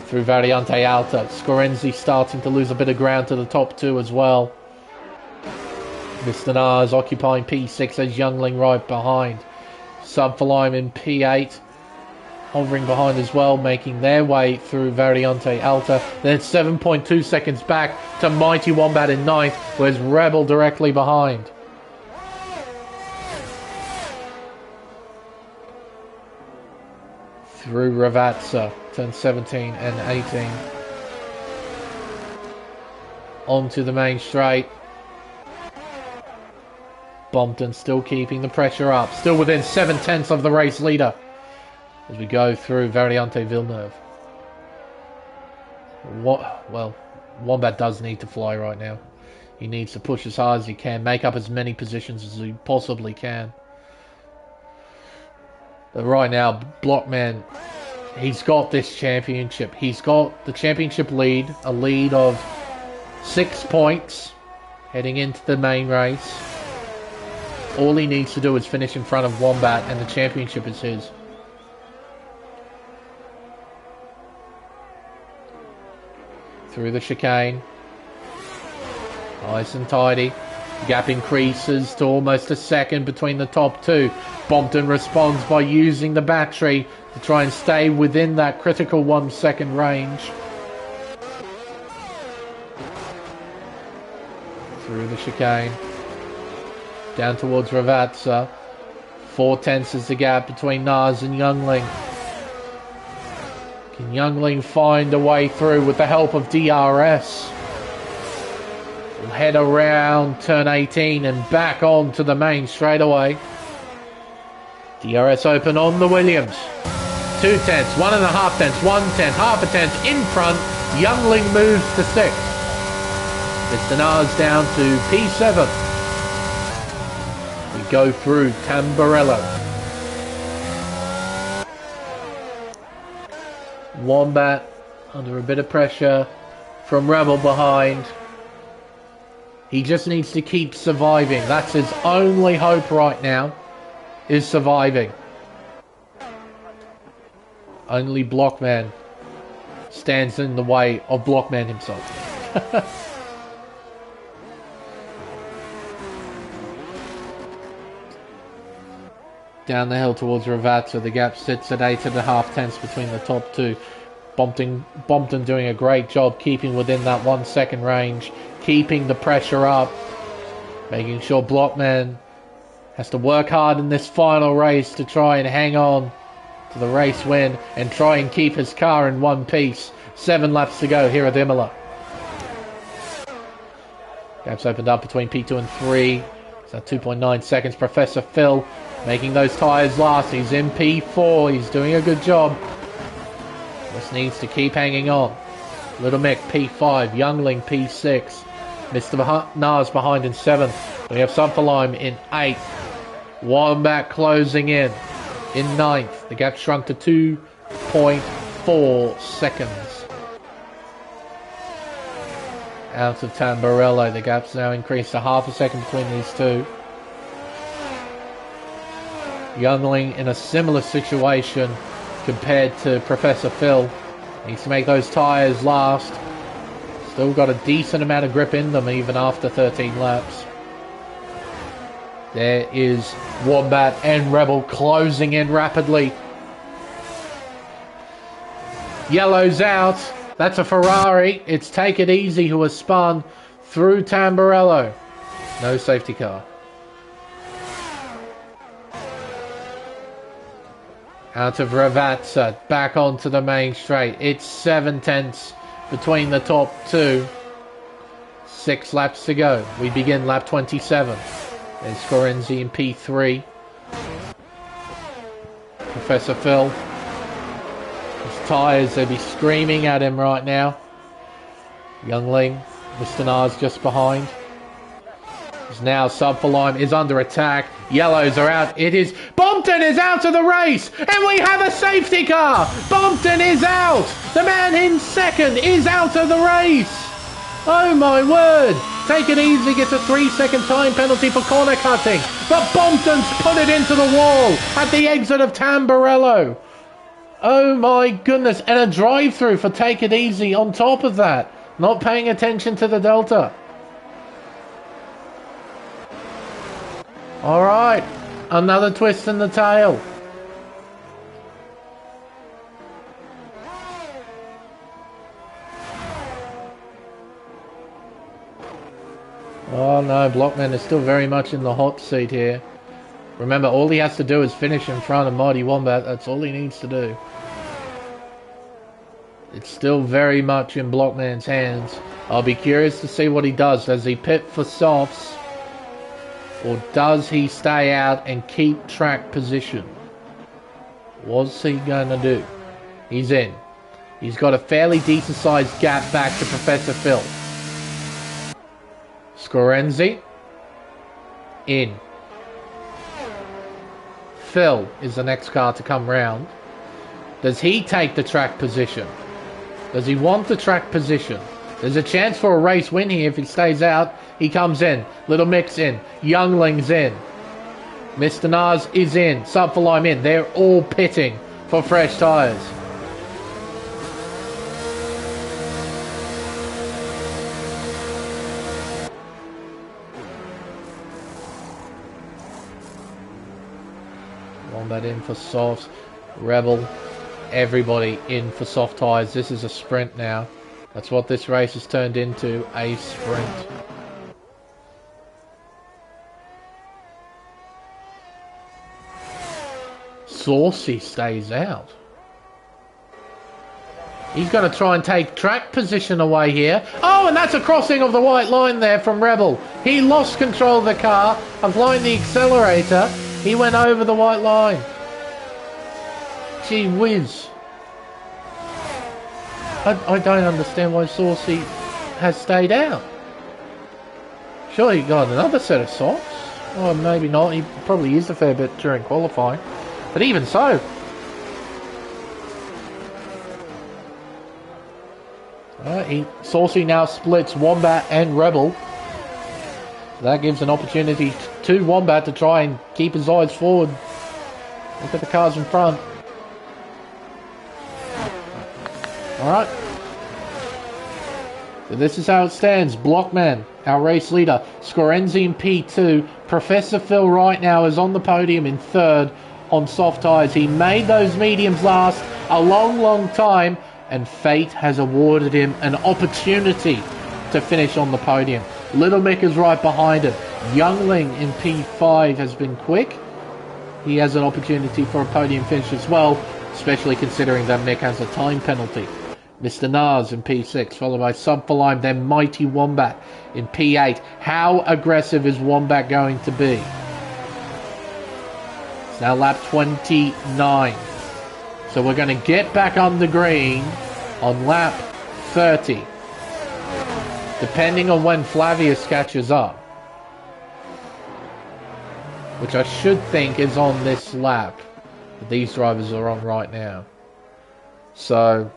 Through Variante Alta. Scorenzi starting to lose a bit of ground to the top two as well. Mr. Nars occupying P6 as Youngling right behind. Subfoline in P8. Hovering behind as well, making their way through Variante Alta. Then 7.2 seconds back to Mighty Wombat in 9th. Where's Rebel directly behind. Through Ravazza, turn 17 and 18. Onto the main straight. Bompton still keeping the pressure up. Still within 7/10 of the race leader. As we go through Variante Villeneuve. Well, Wombat does need to fly right now. He needs to push as hard as he can. Make up as many positions as he possibly can. But right now, Blockman, he's got this championship. He's got the championship lead. A lead of 6 points. Heading into the main race. All he needs to do is finish in front of Wombat and the championship is his. Through the chicane. Nice and tidy. Gap increases to almost a second between the top two. Bompton responds by using the battery to try and stay within that critical 1 second range. Through the chicane. Down towards Ravazza. 4/10 is the gap between Nars and Youngling. Can Youngling find a way through with the help of DRS? We'll head around turn 18 and back on to the main straightaway. DRS open on the Williams. 2/10, 1.5 tenths, 1/10, 1/2 tenth in front. Youngling moves to 6th. Mr. Nars down to P7. We go through Tamburello. Wombat under a bit of pressure from Rebel behind. He just needs to keep surviving. That's his only hope right now, is surviving. Only Blockman stands in the way of Blockman himself. Down the hill towards Ravazza, the gap sits at 8.5 tenths between the top two. Bompton doing a great job keeping within that 1 second range, keeping the pressure up, making sure Blockman has to work hard in this final race to try and hang on to the race win and try and keep his car in one piece. 7 laps to go here at Imola. Gap's opened up between P2 and 3. It's at 2.9 seconds. Professor Phil making those tyres last. He's in P4. He's doing a good job. Just needs to keep hanging on. Little Mick P5. Youngling P6. Mr. Nars behind in 7th. We have Sunferlime in 8th. Wombat closing in 9th. The gap shrunk to 2.4 seconds. Out of Tamburello. The gap's now increased to half a second between these two. Youngling in a similar situation compared to Professor Phil. Needs to make those tyres last. Still got a decent amount of grip in them even after 13 laps. There is Wombat and Rebel closing in rapidly. Yellow's out. That's a Ferrari. It's Take It Easy who has spun through Tamburello. No safety car. Out of Ravazza, back onto the main straight. It's 7 tenths between the top two. 6 laps to go. We begin lap 27. There's Scorenzi in P3. Professor Phil. His tyres, they'll be screaming at him right now. Youngling, Mr. Nars just behind. Now Sunferlime is under attack. Yellows are out. It is... Bompton is out of the race! And we have a safety car! Bompton is out! The man in 2nd is out of the race! Oh my word! Take It Easy gets a 3-second time penalty for corner cutting. But Bompton's put it into the wall at the exit of Tamburello. Oh my goodness. And a drive-through for Take It Easy on top of that. Not paying attention to the Delta. Alright, another twist in the tail. Oh no, Blockman is still very much in the hot seat here. Remember, all he has to do is finish in front of Mighty Wombat. That's all he needs to do. It's still very much in Blockman's hands. I'll be curious to see what he does. Does he pit for softs? Or does he stay out and keep track position? What's he going to do? He's in. He's got a fairly decent sized gap back to Professor Phil. Scorenzi. In. Phil is the next car to come round. Does he take the track position? Does he want the track position? There's a chance for a race win here if he stays out. He comes in. Little Mick's in. Youngling's in. Mr. Nars is in. Sunferlime in. They're all pitting for fresh tyres. Wombat in for softs. Rebel. Everybody in for soft tyres. This is a sprint now. That's what this race has turned into, a sprint. Saucy stays out. He's going to try and take track position away here. Oh, and that's a crossing of the white line there from Rebel. He lost control of the car, applying the accelerator. He went over the white line. Gee whiz. I don't understand why Saucy has stayed out. Surely he got another set of socks. Or maybe not. He probably used a fair bit during qualifying. But even so. Saucy now splits Wombat and Rebel. That gives an opportunity to Wombat to try and keep his eyes forward. Look at the cars in front. Alright. So this is how it stands. Blockman, our race leader. Scorenzi in P2. Professor Phil right now is on the podium in third on soft tyres. He made those mediums last a long time, and fate has awarded him an opportunity to finish on the podium. Little Mick is right behind him. Youngling in P5 has been quick. He has an opportunity for a podium finish as well, especially considering that Mick has a time penalty. Mr. Nars in P6, followed by Sub for Lime, then Mighty Wombat in P8. How aggressive is Wombat going to be? It's now lap 29. So we're going to get back on the green on lap 30. Depending on when Flavius catches up. Which I should think is on this lap that these drivers are on right now. So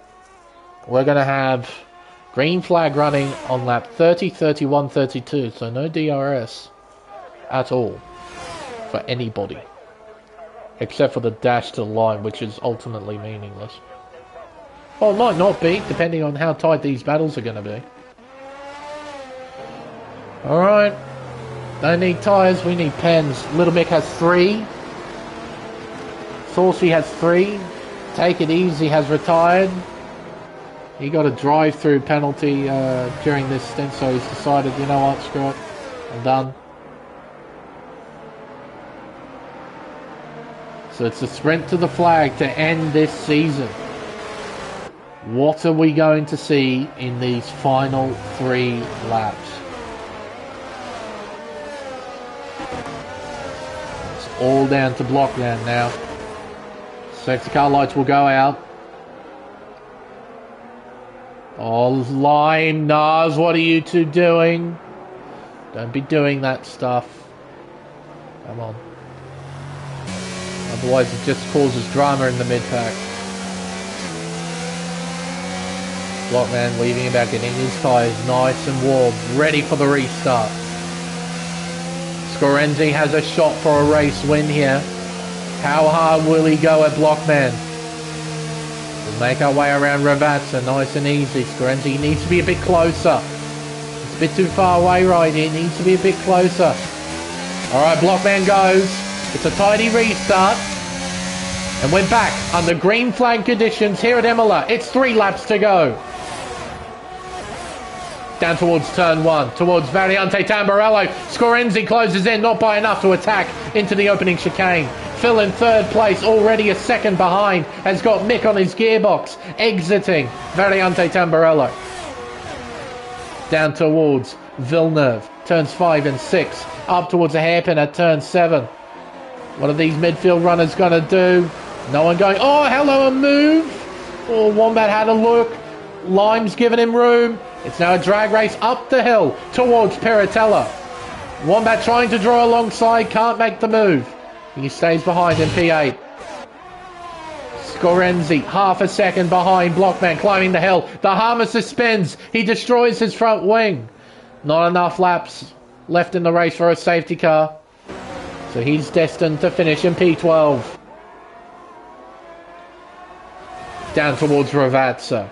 we're going to have green flag running on lap 30, 31, 32. So no DRS at all for anybody. Except for the dash to the line, which is ultimately meaningless. Well, it might not be, depending on how tight these battles are going to be. Alright. Don't need tyres, we need pens. Little Mick has 3. Saucy has 3. Take It Easy has retired. He got a drive-through penalty during this stint, so he's decided, you know what, screw it. I'm done. So it's a sprint to the flag to end this season. What are we going to see in these final 3 laps? It's all down to Blockland now. Safety car lights will go out. Oh, Lime, Nars, what are you two doing? Don't be doing that stuff. Come on. Otherwise it just causes drama in the mid-pack. Blockman leaving about getting his tyres nice and warm, ready for the restart. Scorenzi has a shot for a race win here. How hard will he go at Blockman? We'll make our way around Ravazza, nice and easy. Scorenzi needs to be a bit closer. It's a bit too far away right here, needs to be a bit closer. Alright, Blockman goes. It's a tidy restart. And we're back under green flag conditions here at Imola. It's 3 laps to go. Down towards turn 1, towards Variante Tamburello. Scorenzi closes in, not by enough to attack into the opening chicane. Phil in third place, already a second behind, has got Mick on his gearbox, exiting Variante Tamburello. Down towards Villeneuve, turns 5 and 6, up towards a hairpin at turn 7. What are these midfield runners going to do? No one going, oh, hello, a move. Oh, Wombat had a look. Lime's giving him room. It's now a drag race up the hill towards Piratella. Wombat trying to draw alongside, can't make the move. He stays behind in P8. Scorenzi, half a second behind Blockman, climbing the hill. The harness spins. He destroys his front wing. Not enough laps left in the race for a safety car. So he's destined to finish in P12. Down towards Ravazza.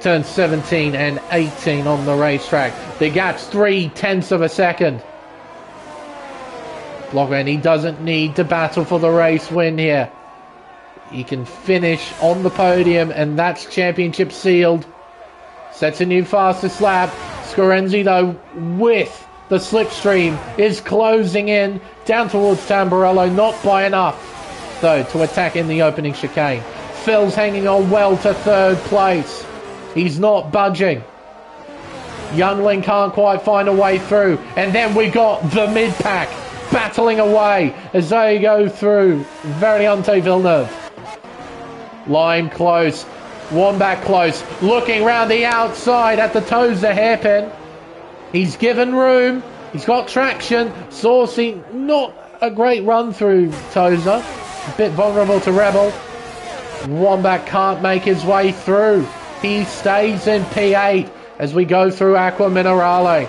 Turn 17 and 18 on the racetrack. The gap's 0.3 of a second. Blockman, he doesn't need to battle for the race win here. He can finish on the podium, and that's championship sealed. Sets a new fastest lap. Scorenzi, though, with the slipstream, is closing in down towards Tamburello. Not by enough, though, to attack in the opening chicane. Phil's hanging on well to third place. He's not budging. Youngling can't quite find a way through. And then we got the mid-pack battling away as they go through Variante Villeneuve. Lime close. Wombat close. Looking round the outside at the Tozer hairpin. He's given room. He's got traction. Saucy, not a great run through Tozer. A bit vulnerable to Rebel. Wombat can't make his way through. He stays in P8 as we go through Aqua Minerale.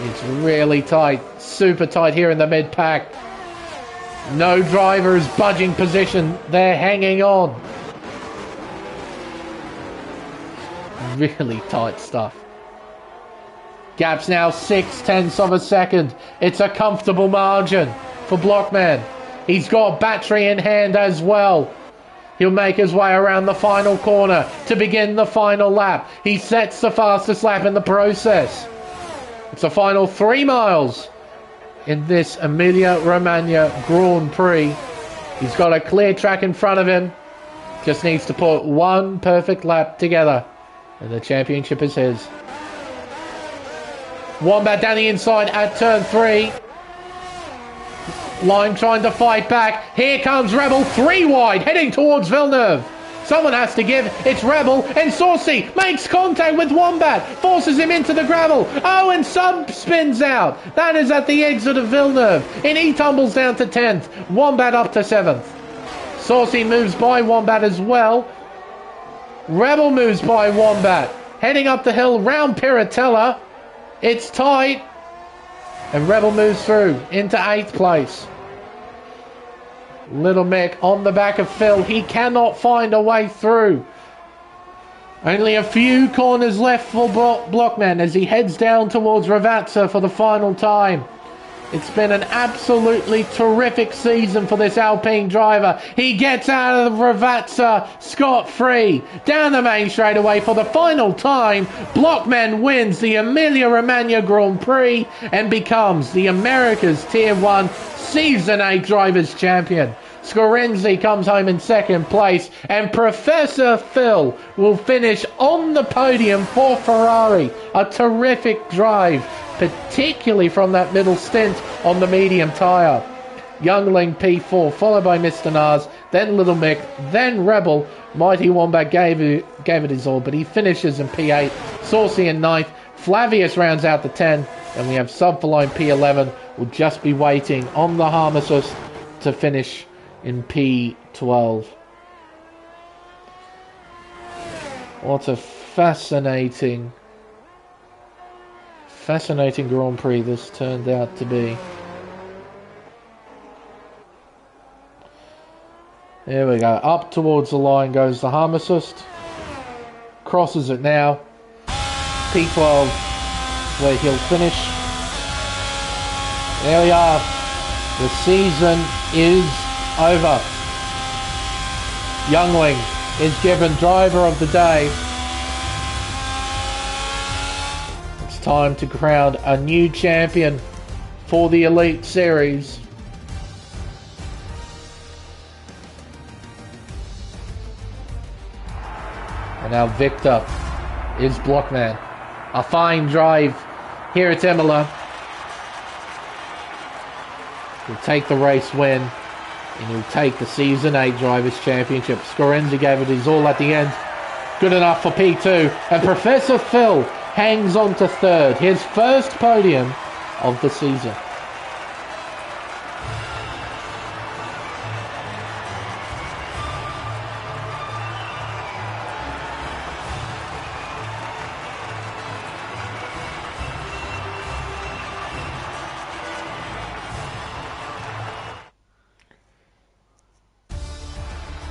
It's really tight, super tight here in the mid-pack. No driver is budging position. They're hanging on. Really tight stuff. Gap's now 0.6 of a second. It's a comfortable margin for Blockman. He's got battery in hand as well. He'll make his way around the final corner to begin the final lap. He sets the fastest lap in the process. It's the final 3 miles in this Emilia Romagna Grand Prix. He's got a clear track in front of him. Just needs to put one perfect lap together, and the championship is his. Wombat down the inside at turn 3. Lime trying to fight back. Here comes Rebel, 3 wide, heading towards Villeneuve. Someone has to give. It's Rebel, and Saucy makes contact with Wombat, forces him into the gravel. Oh, and Sub spins out. That is at the exit of Villeneuve, and he tumbles down to 10th. Wombat up to 7th. Saucy moves by Wombat as well. Rebel moves by Wombat, heading up the hill round Piratella. It's tight, and Rebel moves through into 8th place. Little Mick on the back of Phil. He cannot find a way through. Only a few corners left for Blockman as he heads down towards Ravazza for the final time. It's been an absolutely terrific season for this Alpine driver. He gets out of Ravazza scot-free. Down the main straightaway for the final time. Blockman wins the Emilia Romagna Grand Prix and becomes the America's Tier 1 Season 8 Drivers' Champion. Scorenzi comes home in 2nd place, and Professor Phil will finish on the podium for Ferrari. A terrific drive, particularly from that middle stint on the medium tyre. Youngling P4, followed by Mr. Nars, then Little Mick, then Rebel. Mighty Wombat gave it his all, but he finishes in P8. Saucy in 9th. Flavius rounds out the 10, and we have Subfoline P11. Will just be waiting on the Harmesus to finish in P12. What a fascinating Grand Prix this turned out to be. There we go. Up towards the line goes the Harmesus. Crosses it now. P12 where he'll finish. There we are. The season is over. Youngling is given driver of the day. It's time to crown a new champion for the Elite Series. And now victor is Blockman. A fine drive here at Imola. He'll take the race win, and he'll take the Season 8 Drivers' Championship. Scorenzi gave it his all at the end. Good enough for P2. And Professor Phil hangs on to 3rd. His first podium of the season.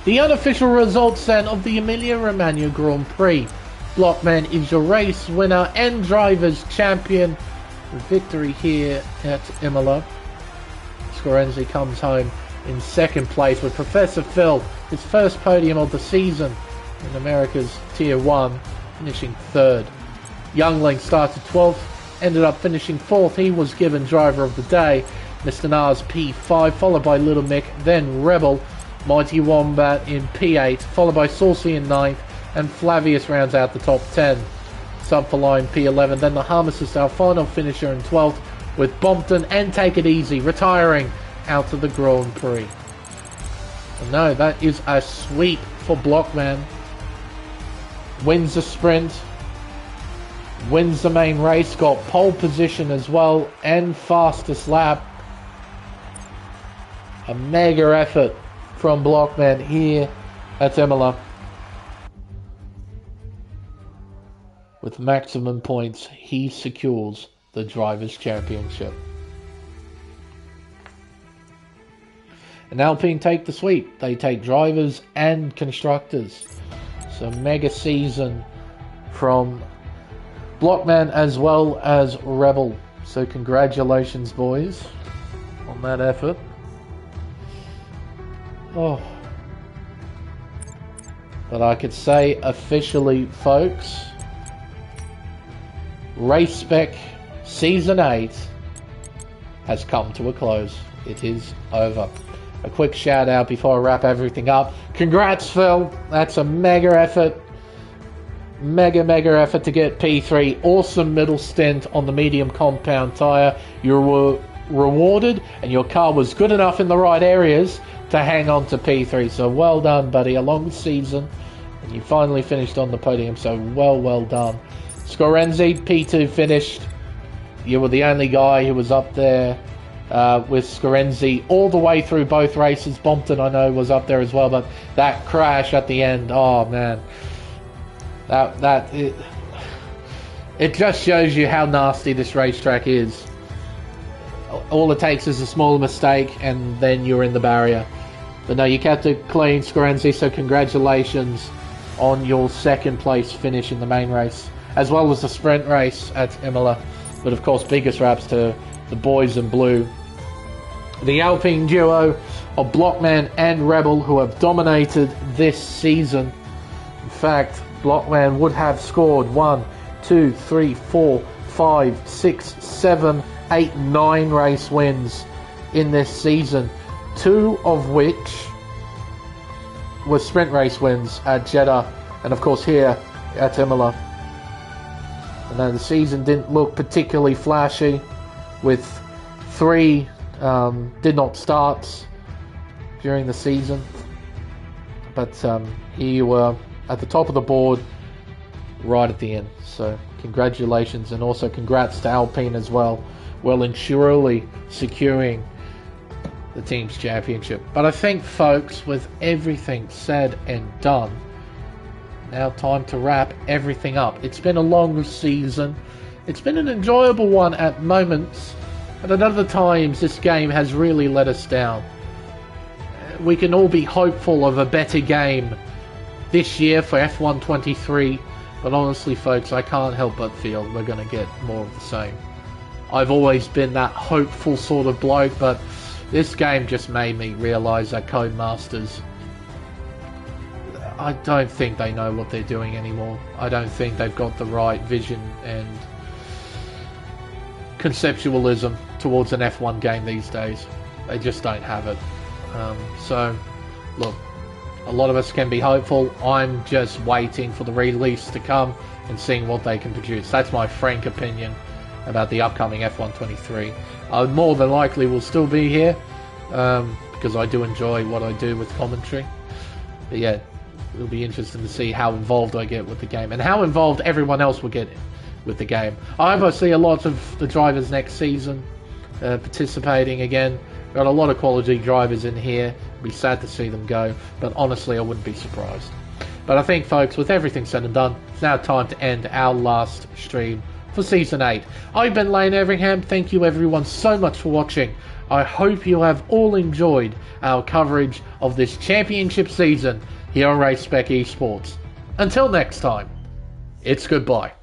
The unofficial results then of the Emilia Romagna Grand Prix. Blockman is your race winner and drivers champion. The victory here at Imola. Scorenzi comes home in 2nd place with Professor Phil, his first podium of the season in America's Tier 1, finishing 3rd. Youngling started 12th, ended up finishing 4th. He was given driver of the day. Mr. Nars P5, followed by Little Mick, then Rebel. Mighty Wombat in P8, followed by Saucy in 9th, and Flavius rounds out the top 10. Subfoline P11, then the Harmesus, our final finisher in 12th, with Bompton and Take It Easy retiring out of the Grand Prix. And no, that is a sweep for Blockman. Wins the sprint, wins the main race, got pole position as well, and fastest lap. A mega effort from Blockman here at Imola. with maximum points, he secures the Drivers' Championship. And Alpine take the sweep. They take drivers and constructors. So mega season from Blockman as well as Rebel. So congratulations, boys, on that effort. Oh. But I could say officially, folks, Race Spec Season 8 has come to a close. It is over. A quick shout out before I wrap everything up. Congrats, Phil. That's a mega effort. Mega effort to get P3. Awesome middle stint on the medium compound tyre. You were rewarded and your car was good enough in the right areas to hang on to P3. So well done, buddy. A long season. And you finally finished on the podium. So well done. Scorenzi, P2 finished. You were the only guy who was up there with Scorenzi all the way through both races. Bompton, I know, was up there as well, but that crash at the end, oh man, it just shows you how nasty this racetrack is. All it takes is a small mistake and then you're in the barrier. But no, you kept it clean, Scorenzi, so congratulations on your second place finish in the main race, as well as the sprint race at Imola. But of course, biggest raps to the boys in blue. The Alpine duo of Blockman and Rebel, who have dominated this season. In fact, Blockman would have scored 1, 2, 3, 4, 5, 6, 7, 8, 9 race wins in this season, 2 of which were sprint race wins at Jeddah and of course here at Imola. And then the season didn't look particularly flashy, with 3 did not start during the season, but here you were at the top of the board right at the end. So congratulations, and also congrats to Alpine as well, well and surely securing the team's championship. But I think, folks, with everything said and done, now time to wrap everything up. It's been a long season. It's been an enjoyable one at moments, but at other times this game has really let us down. We can all be hopeful of a better game this year for F1 23, but honestly, folks, I can't help but feel we're going to get more of the same. I've always been that hopeful sort of bloke, but this game just made me realise that Codemasters, I don't think they know what they're doing anymore. I don't think they've got the right vision and conceptualism towards an F1 game these days. They just don't have it. So, look, a lot of us can be hopeful. I'm just waiting for the release to come and seeing what they can produce. That's my frank opinion about the upcoming F1 23. I more than likely will still be here because I do enjoy what I do with commentary. But yeah, it'll be interesting to see how involved I get with the game and how involved everyone else will get with the game. I hope I see a lot of the drivers next season participating again. Got a lot of quality drivers in here. It'd be sad to see them go, but honestly I wouldn't be surprised. But I think, folks, with everything said and done, it's now time to end our last stream for Season 8. I've been Lane Everingham. Thank you everyone so much for watching. I hope you have all enjoyed our coverage of this championship season here on Race Spec Esports. Until next time, it's goodbye.